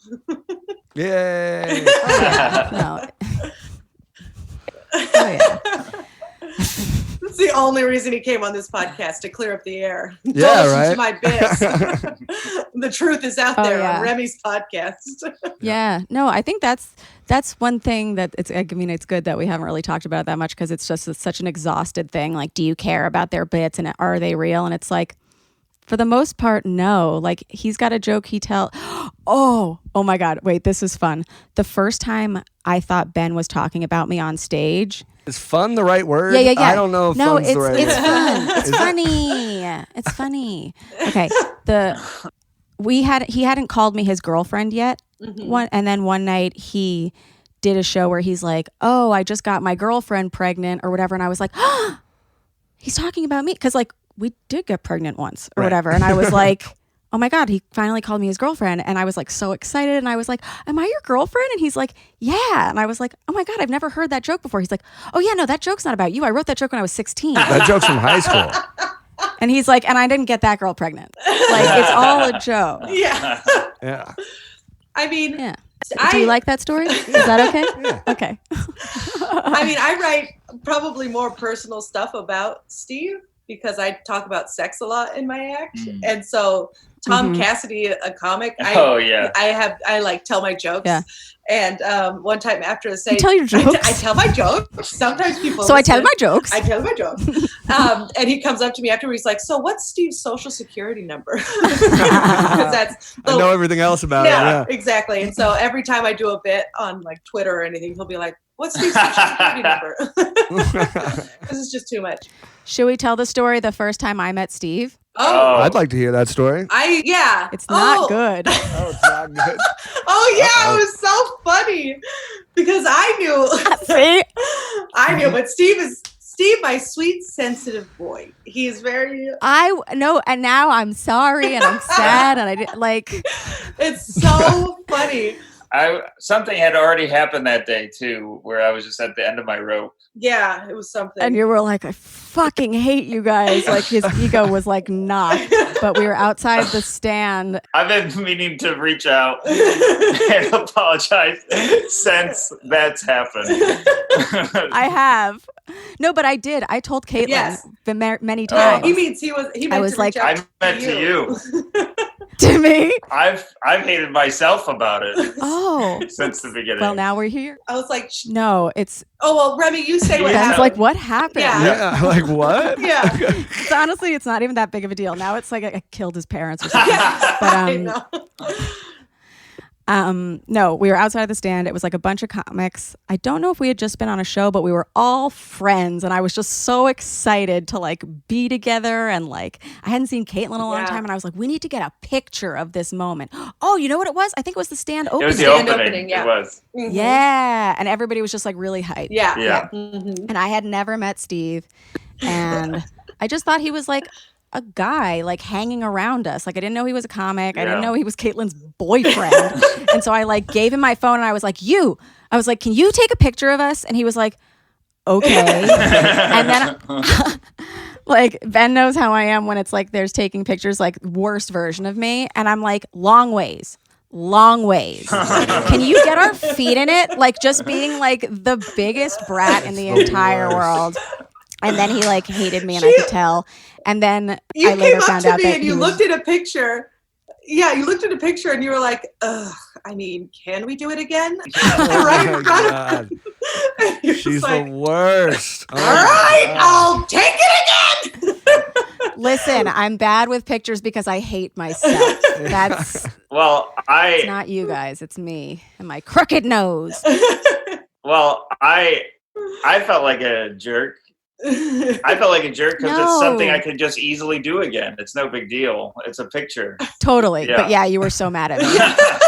Yay. No. Oh yeah. That's the only reason he came on this podcast, to clear up the air. Yeah, Don't listen right? to my bits. The truth is out there on Remy's podcast. Yeah. No, I think that's one thing that it's good that we haven't really talked about it that much because it's just such an exhausted thing. Like, do you care about their bits and are they real? And it's like, for the most part, no. Like, he's got a joke he tells. Oh my God. Wait, this is fun. The first time I thought Ben was talking about me on stage. Is fun the right word? Yeah. I don't know if fun's the right word. It's fun. It's funny. It's funny. Okay. He hadn't called me his girlfriend yet. Mm-hmm. And then one night he did a show where he's like, oh, I just got my girlfriend pregnant or whatever. And I was like, oh, he's talking about me. Because like we did get pregnant once or whatever. And I was like, oh my God, he finally called me his girlfriend. And I was like so excited. And I was like, am I your girlfriend? And he's like, yeah. And I was like, oh my God, I've never heard that joke before. He's like, oh yeah, no, that joke's not about you. I wrote that joke when I was 16. That joke's from high school. And he's like, and I didn't get that girl pregnant. Like, it's all a joke. Yeah. Yeah. I mean, do you like that story? Is that okay? Yeah. Okay. I mean, I write probably more personal stuff about Steve because I talk about sex a lot in my act. And so Tom Cassidy, a comic, I like tell my jokes. Yeah. And one time after the say, you tell your jokes? I tell my jokes. Sometimes people So listen. I tell my jokes. I tell my jokes. And he comes up to me afterwards. He's like, so what's Steve's social security number? Because I know everything else about it. Yeah, exactly. And so every time I do a bit on like Twitter or anything, he'll be like, what's Steve's social security number? This is just too much. Should we tell the story the first time I met Steve? Oh, I'd like to hear that story. It's not good. Oh, it's not good. Oh yeah, it was so funny because I knew. See? I knew, but Steve, my sweet, sensitive boy. He is very. I know, and now I'm sorry, and I'm sad, and I didn't like. It's so funny. Something had already happened that day too, where I was just at the end of my rope. Yeah, it was something. And you were like, I fucking hate you guys. Like his ego was like knocked. But we were outside the stand. I've been meaning to reach out and apologize since that's happened. I have. No, but I did. I told Caitlin many times. He meant to reach out I meant to you. To me? I've hated myself about it. Oh. Since the beginning. Well, now we're here. I was like, no, it's. Oh, well, Remy, you say what happened. Ben's like, what happened? Yeah, like what? Yeah. Honestly, it's not even that big of a deal. Now it's like I killed his parents or something. But I know. No, we were outside the stand. It was like a bunch of comics. I don't know if we had just been on a show, but we were all friends, and I was just so excited to like be together. And like I hadn't seen Caitlin in a long time, and I was like, we need to get a picture of this moment. Oh, you know what it was? I think it was the stand opening. It was the opening. Yeah. It was. Mm-hmm. Yeah, and everybody was just like really hyped. Yeah. Mm-hmm. And I had never met Steve, and I just thought he was like a guy like hanging around us. Like I didn't know he was a comic. I didn't know he was Caitlin's boyfriend. And so I like gave him my phone and I was like, can you take a picture of us? And he was like, okay. And then like Ben knows how I am when it's like there's taking pictures like worst version of me, and I'm like long ways. Can you get our feet in it? Like just being like the biggest brat in the entire world. And then he like hated me, and I could tell. And then I later found out that you looked at a picture. Yeah, you looked at a picture and you were like, ugh, I mean, can we do it again? Right in front of She's the worst. All right, I'll take it again. Listen, I'm bad with pictures because I hate myself. That's it's not you guys, it's me and my crooked nose. Well, I felt like a jerk. I felt like a jerk because it's something I could just easily do again. It's no big deal. It's a picture. Totally. Yeah. But yeah, you were so mad at me.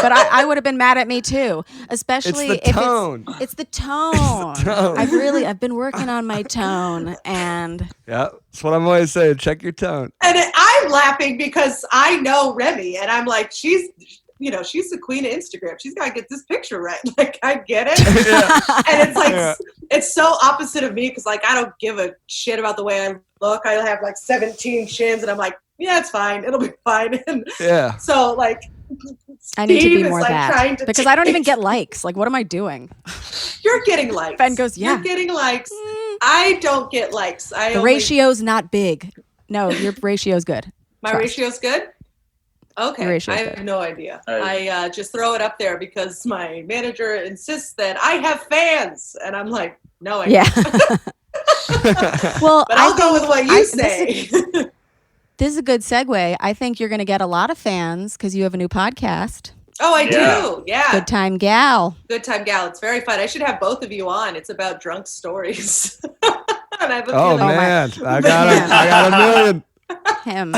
But I would have been mad at me too. Especially it's the tone. It's the tone. I've been working on my tone, and yeah, that's what I'm always saying. Check your tone. And I'm laughing because I know Remy, and I'm like, she's the queen of Instagram. She's got to get this picture right. Like, I get it. And it's like, it's so opposite of me because, like, I don't give a shit about the way I look. I have, like, 17 shins, and I'm like, yeah, it's fine. It'll be fine. And so, like, I need to be more that. Because I don't even get likes. Like, what am I doing? You're getting likes. Ben goes, yeah. You're getting likes. I don't get likes. The ratio's not big. No, your ratio's good. My ratio's good? Okay, I have no idea. I just throw it up there because my manager insists that I have fans, and I'm like, no, I don't. Well, but I'll go with what you say. This is a good segue. I think you're going to get a lot of fans because you have a new podcast. Oh, I do. Yeah. Good Time Gal. Good Time Gal. It's very fun. I should have both of you on. It's about drunk stories. And I have a man, I got a million. Him.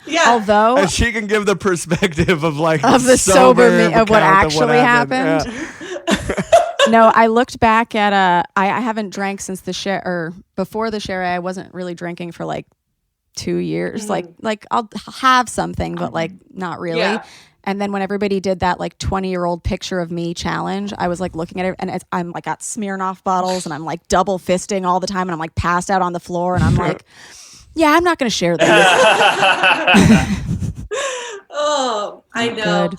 Yeah. Although, and she can give the perspective of like of the sober me, of what actually happened. Yeah. No, I looked back at I haven't drank since the share, or before the share. I wasn't really drinking for like 2 years. Mm-hmm. Like I'll have something, but like not really. Yeah. And then when everybody did that like 20-year-old picture of me challenge, I was like looking at it, and I'm like got Smirnoff bottles, and I'm like double fisting all the time, and I'm like passed out on the floor, and I'm like. Yeah, I'm not going to share this. Oh, I know. Good.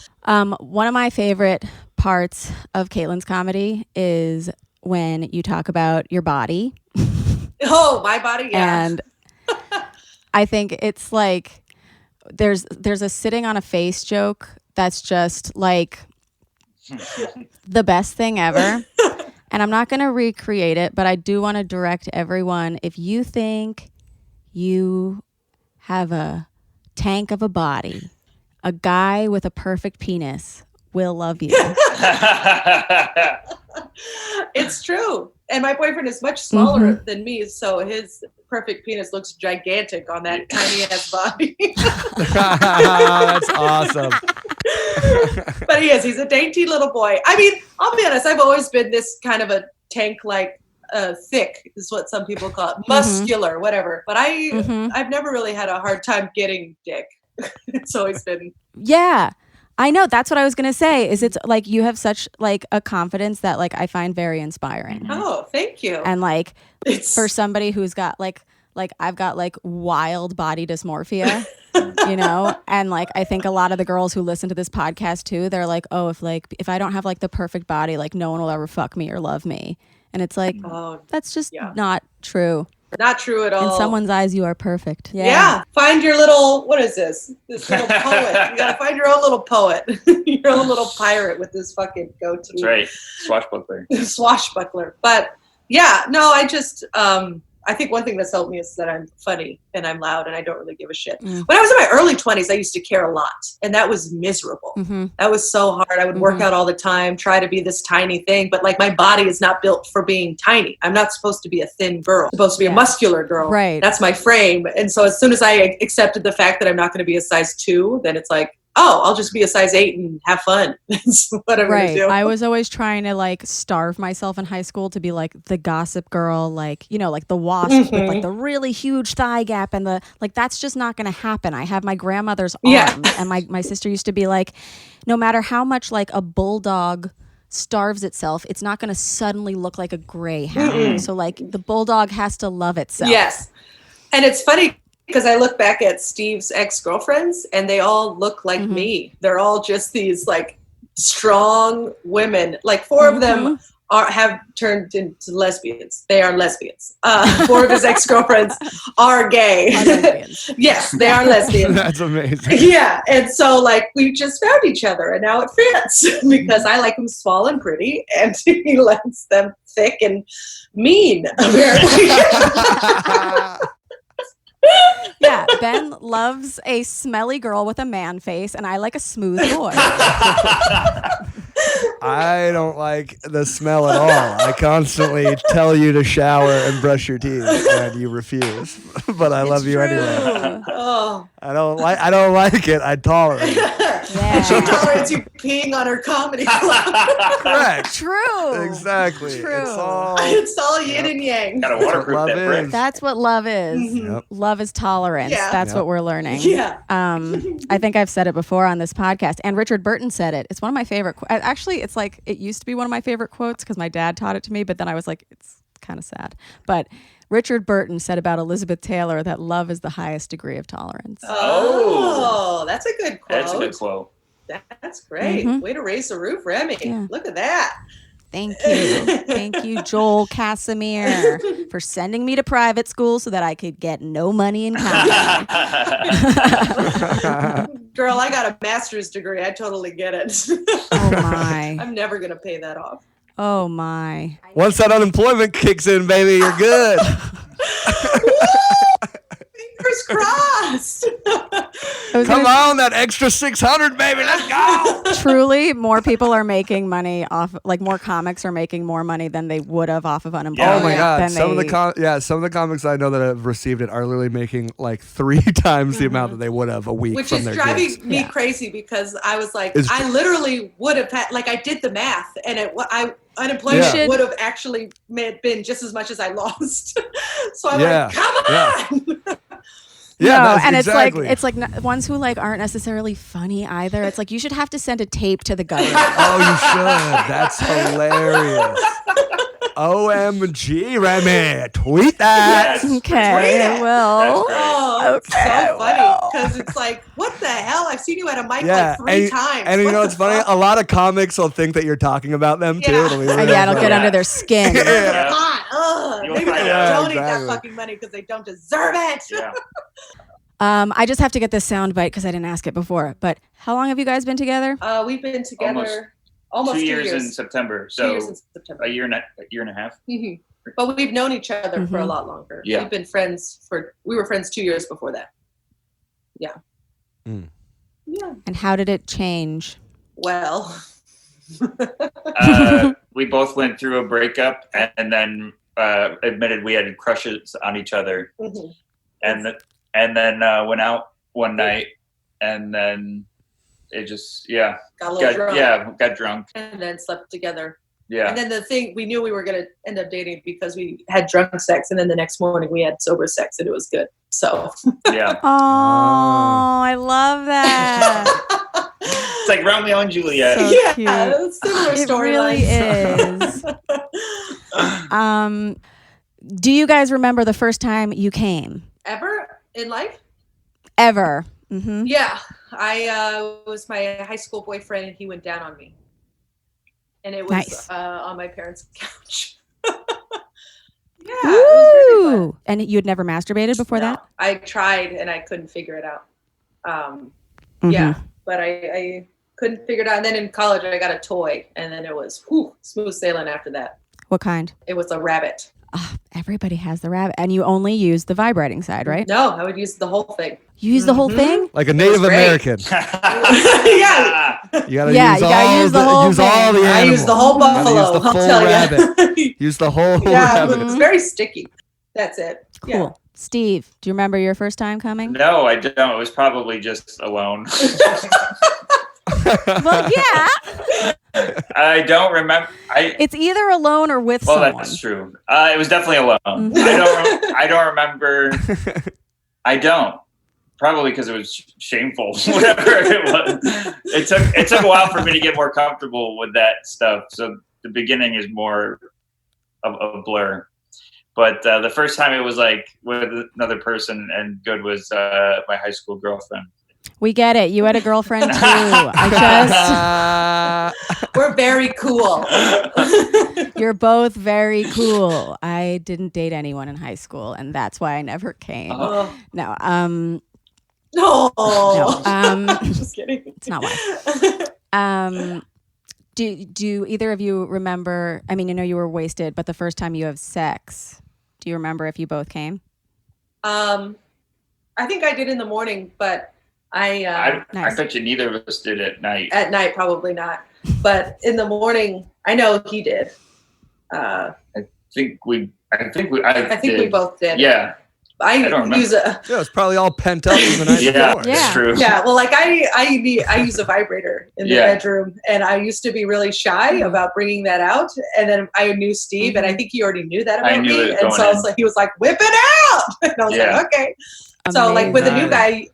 One of my favorite parts of Caitlin's comedy is when you talk about your body. Oh, my body, yeah. And I think it's like there's a sitting on a face joke that's just like the best thing ever. And I'm not going to recreate it, but I do want to direct everyone, if you think you have a tank of a body, a guy with a perfect penis will love you. It's true. And my boyfriend is much smaller than me, so his perfect penis looks gigantic on that tiny ass body. That's awesome. But he's a dainty little boy. I mean, I'll be honest, I've always been this kind of a tank, like thick is what some people call it, muscular, whatever. But I've never really had a hard time getting dick. It's always been. Yeah, I know. That's what I was gonna say. Is it's like you have such like a confidence that like I find very inspiring. Oh, thank you. And like for somebody who's got like I've got like wild body dysmorphia, you know, and like I think a lot of the girls who listen to this podcast too, they're like, oh, if I don't have like the perfect body, like no one will ever fuck me or love me. And it's like, that's just not true. Not true at all. In someone's eyes, you are perfect. Yeah. Find your little, what is this? This little poet. You got to find your own little poet. Your own little pirate with this fucking goatee. That's right. Swashbuckler. Swashbuckler. But yeah, no, I think one thing that's helped me is that I'm funny and I'm loud and I don't really give a shit. When I was in my early 20s, I used to care a lot, and that was miserable. That was so hard. I would work out all the time, try to be this tiny thing, but like my body is not built for being tiny. I'm not supposed to be a thin girl. I'm supposed to be a muscular girl. Right. That's my frame. And so as soon as I accepted the fact that I'm not going to be a size 2, then it's like, oh, I'll just be a size 8 and have fun. That's what I'm going to do. I was always trying to like starve myself in high school to be like the gossip girl, like, you know, like the wasp with like the really huge thigh gap, and the like, that's just not going to happen. I have my grandmother's arms, and my sister used to be like, no matter how much like a bulldog starves itself, it's not going to suddenly look like a greyhound. So like the bulldog has to love itself. Yes. And it's funny because I look back at Steve's ex-girlfriends and they all look like me. They're all just these like strong women. Like 4 of them have turned into lesbians. They are lesbians. 4 of his ex-girlfriends are gay. Yes, they are lesbians. That's amazing. Yeah. And so like we just found each other and now it fits because I like them small and pretty and he likes them thick and mean, apparently. Yeah, Ben loves a smelly girl with a man face, and I like a smooth boy. I don't like the smell at all. I constantly tell you to shower and brush your teeth, and you refuse. But I love you anyway. Oh. I don't like it. I tolerate it. Yeah. She tolerates you peeing on her comedy club. Correct. True. Exactly. True. It's all yin and yang. Gotta waterproof Love that brick. is. That's what love is. Yep. Love is tolerance. Yeah. That's what we're learning. Yeah. I think I've said it before on this podcast, and Richard Burton said it. It's one of my favorite. Actually, it's like it used to be one of my favorite quotes because my dad taught it to me, but then I was like, it's kind of sad. But Richard Burton said about Elizabeth Taylor that love is the highest degree of tolerance. Oh, that's a good quote. That's a good quote. That's great. Way to raise the roof, Remy. Yeah. Look at that. Thank you. Thank you, Joel Casimir, for sending me to private school so that I could get no money in comedy. Girl, I got a master's degree. I totally get it. Oh, my. I'm never going to pay that off. Oh, my. Once that unemployment kicks in, baby, you're good. Fingers crossed. Come on, that extra 600, baby. Let's go. Truly, more people are making money off, like more comics are making more money than they would have off of unemployment. Oh my God! than Some of they- the comics I know that have received it are literally making like 3 times the amount that they would have a week Which from is their driving gigs. me crazy because I was like, It's- I literally would have had, like, I did the math and unemployment Yeah. would have actually been just as much as I lost. So I'm Yeah. like, come on. Yeah, no, that's and exactly. it's like ones who like aren't necessarily funny either. It's like you should have to send a tape to the government. Oh, you should. That's hilarious. OMG, Remy, tweet that. Yes. Okay, I will. Oh, it's Okay, so funny because it's like, what the hell? I've seen you at a mic like 3 times. And you What know the what's funny? fuck? A lot of comics will think that you're talking about them too. Yeah. It'll be Yeah, really it'll get funny. under their skin. Yeah. Come on. You'll Maybe find they out. donate Exactly. that fucking money because they don't deserve it. Yeah. I just have to get this sound bite because I didn't ask it before. But how long have you guys been together? We've been together almost 2 2 years years. in September. 2 So years in September. a year and a half. Mhm. But we've known each other for a lot longer. Yeah. We've been friends we were friends 2 years before that. Yeah. Mm. Yeah. And how did it change? Well. We both went through a breakup and then admitted we had crushes on each other. Mhm. And then went out one night and then it just Got a little drunk. got drunk. And then slept together. Yeah. And then the thing, we knew we were going to end up dating because we had drunk sex. And then the next morning we had sober sex and it was good. So. Yeah. Oh, I love that. It's like Romeo and Juliet. So Yeah, cute. similar It storylines. really is. Do you guys remember the first time you came? Ever in life? Ever? Mm-hmm. Yeah. I was my high school boyfriend and he went down on me. And it was Nice. On my parents' couch. Yeah, it was really fun. Ooh. And you had never masturbated before No, that? I tried and I couldn't figure it out. Mhm. Yeah, but I couldn't figure it out. And then in college, I got a toy, and then it was smooth sailing after that. What kind? It was a rabbit. Everybody has the rabbit. And you only use the vibrating side, right? No, I would use the whole thing. You use the whole thing? Like a Native great. American. Yeah. You gotta Yeah, use you gotta all use the whole use all thing. the I animal. use the whole You gotta buffalo. use the I'll full tell rabbit. you. Use the whole Yeah, rabbit. it's very sticky. That's it. Cool. Yeah. Steve, do you remember your first time coming? No, I don't. It was probably just alone. Well, yeah. I don't remember. It's either alone or with Well, someone. that's true. It was definitely alone. Mhm. I don't remember. I don't. Probably because it was shameful, whatever it was. It took a while for me to get more comfortable with that stuff. So the beginning is more of a blur. But the first time it was like with another person and good was my high school girlfriend. We get it. You had a girlfriend too. We're very cool. You're both very cool. I didn't date anyone in high school, and that's why I never came. Oh. No. No. Just kidding. It's not why. Do either of you remember? I mean, I know you were wasted, but the first time you have sex, do you remember if you both came? I think I did in the morning, but I bet you neither of us did at night. At night, probably not. But in the morning, I know he did. I think we both did. Yeah. I don't use a. Yeah, it's probably all pent up from the night before. Yeah, it's true. Yeah, well, like I use a vibrator in the bedroom, and I used to be really shy about bringing that out. And then I knew Steve, and I think he already knew that about me. And so I was like, he was like, "Whip it out!" And I was like, "Okay." Amazing. So like with a new guy,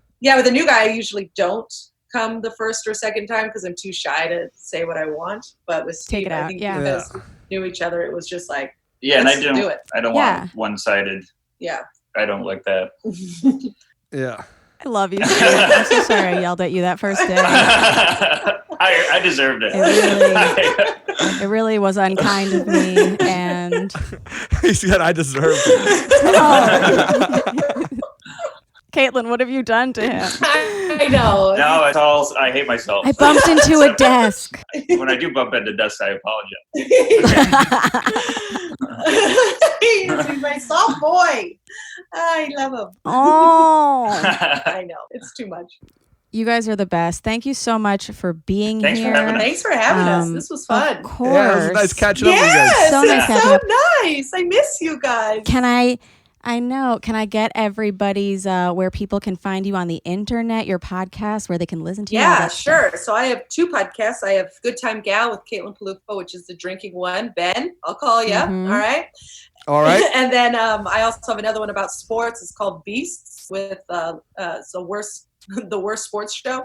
I usually don't come the first or second time because I'm too shy to say what I want. But with Steve, I think because we knew each other, it was just like, let's do it. I don't want one-sided. Yeah. I don't like that. Yeah. I love you, Steve. I'm so sorry I yelled at you that first day. I deserved it. It really was unkind of me, and he said I deserved it. Caitlin, what have you done to him? I know. No, it's all. I hate myself. I bumped into a desk. When I do bump into desks, I apologize. He's my soft boy. I love him. Oh, I know. It's too much. You guys are the best. Thank you so much for being here. Thanks for having us. This was fun. Of course. Yeah, it was nice catching up with you guys. Yes, so nice catching up. Nice. I miss you guys. Can I get everybody's where people can find you on the internet, your podcast, where they can listen to you? Yeah, sure. So I have 2 podcasts. I have Good Time Gal with Caitlin Peluffo, which is the drinking one. Ben, I'll call you. Mm-hmm. All right. And then I also have another one about sports. It's called Beasts with the worst sports show.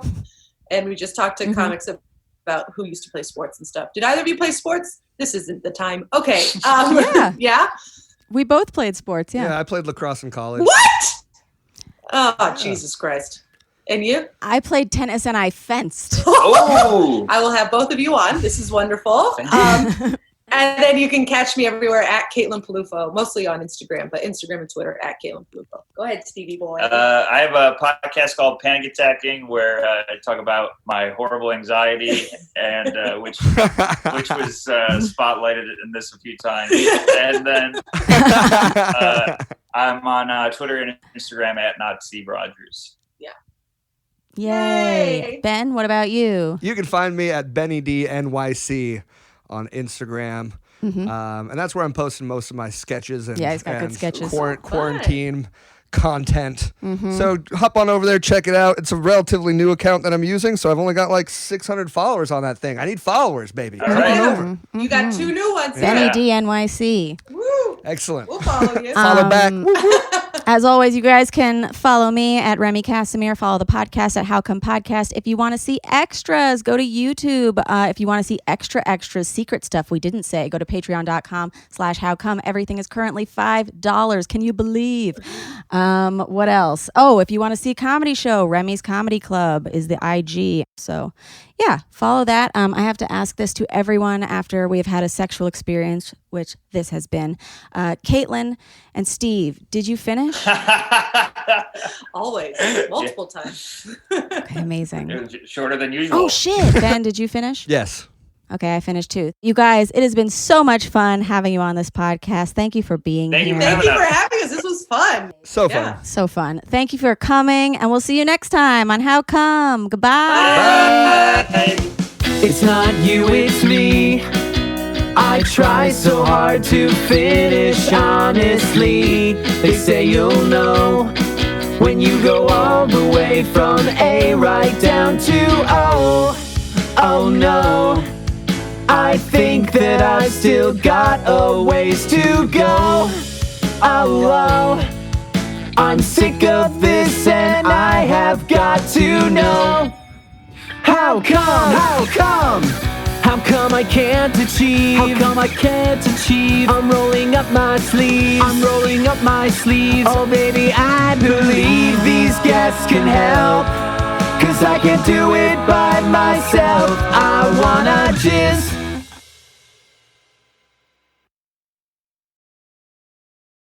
And we just talked to comics about who used to play sports and stuff. Did either of you play sports? This isn't the time. Okay. Yeah. We both played sports, Yeah, I played lacrosse in college. What? Oh, Jesus Christ. And you? I played tennis and I fenced. Oh! I will have both of you on. This is wonderful. And then you can catch me everywhere at Caitlin Peluffo, mostly on Instagram, but Instagram and Twitter at Caitlin Peluffo. Go ahead, Stevie boy. I have a podcast called Panic Attacking where I talk about my horrible anxiety, and which was spotlighted in this a few times. And then I'm on Twitter and Instagram at not Steve Rogers. Yeah. Yay. Ben, what about you? You can find me at Benny D NYC on Instagram. And that's where I'm posting most of my sketches and, he's got good sketches. Quarantine content. So hop on over there, check it out. It's a relatively new account that I'm using, so I've only got like 600 followers on that thing. I need followers, baby. All right. You got 2 new ones. Benny D NYC. Woo. Excellent. We'll follow you. Follow back. Woo, woo. As always, you guys can follow me at Remy Casimir. Follow the podcast at How Come Podcast. If you want to see extras, go to YouTube. If you want to see extra secret stuff we didn't say, go to patreon.com/howcome. Everything is currently $5. Can you believe? What else? Oh, if you want to see a comedy show, Remy's Comedy Club is the IG. So yeah, follow that. I have to ask this to everyone after we have had a sexual experience, which this has been. Caitlin and Steve, did you finish? Always. Multiple times. Okay, amazing. It was shorter than usual. Oh, shit. Ben, did you finish? Yes. Okay, I finished too. You guys, it has been so much fun having you on this podcast. Thank you for being here. Thank you for having us. This was fun. So fun. So fun. Thank you for coming, and we'll see you next time on How Come. Goodbye. Bye. It's not you, it's me. I try so hard to finish honestly. They say you'll know when you go all the way from A right down to O. Oh no, I think that I still got a ways to go. Oh, oh, I'm sick of this and I have got to know. How come? How come? How come I can't achieve? How come I can't achieve? I'm rolling up my sleeves. I'm rolling up my sleeves. Oh baby, I believe these guests can help. 'Cause I can't do it by myself. I wanna jizz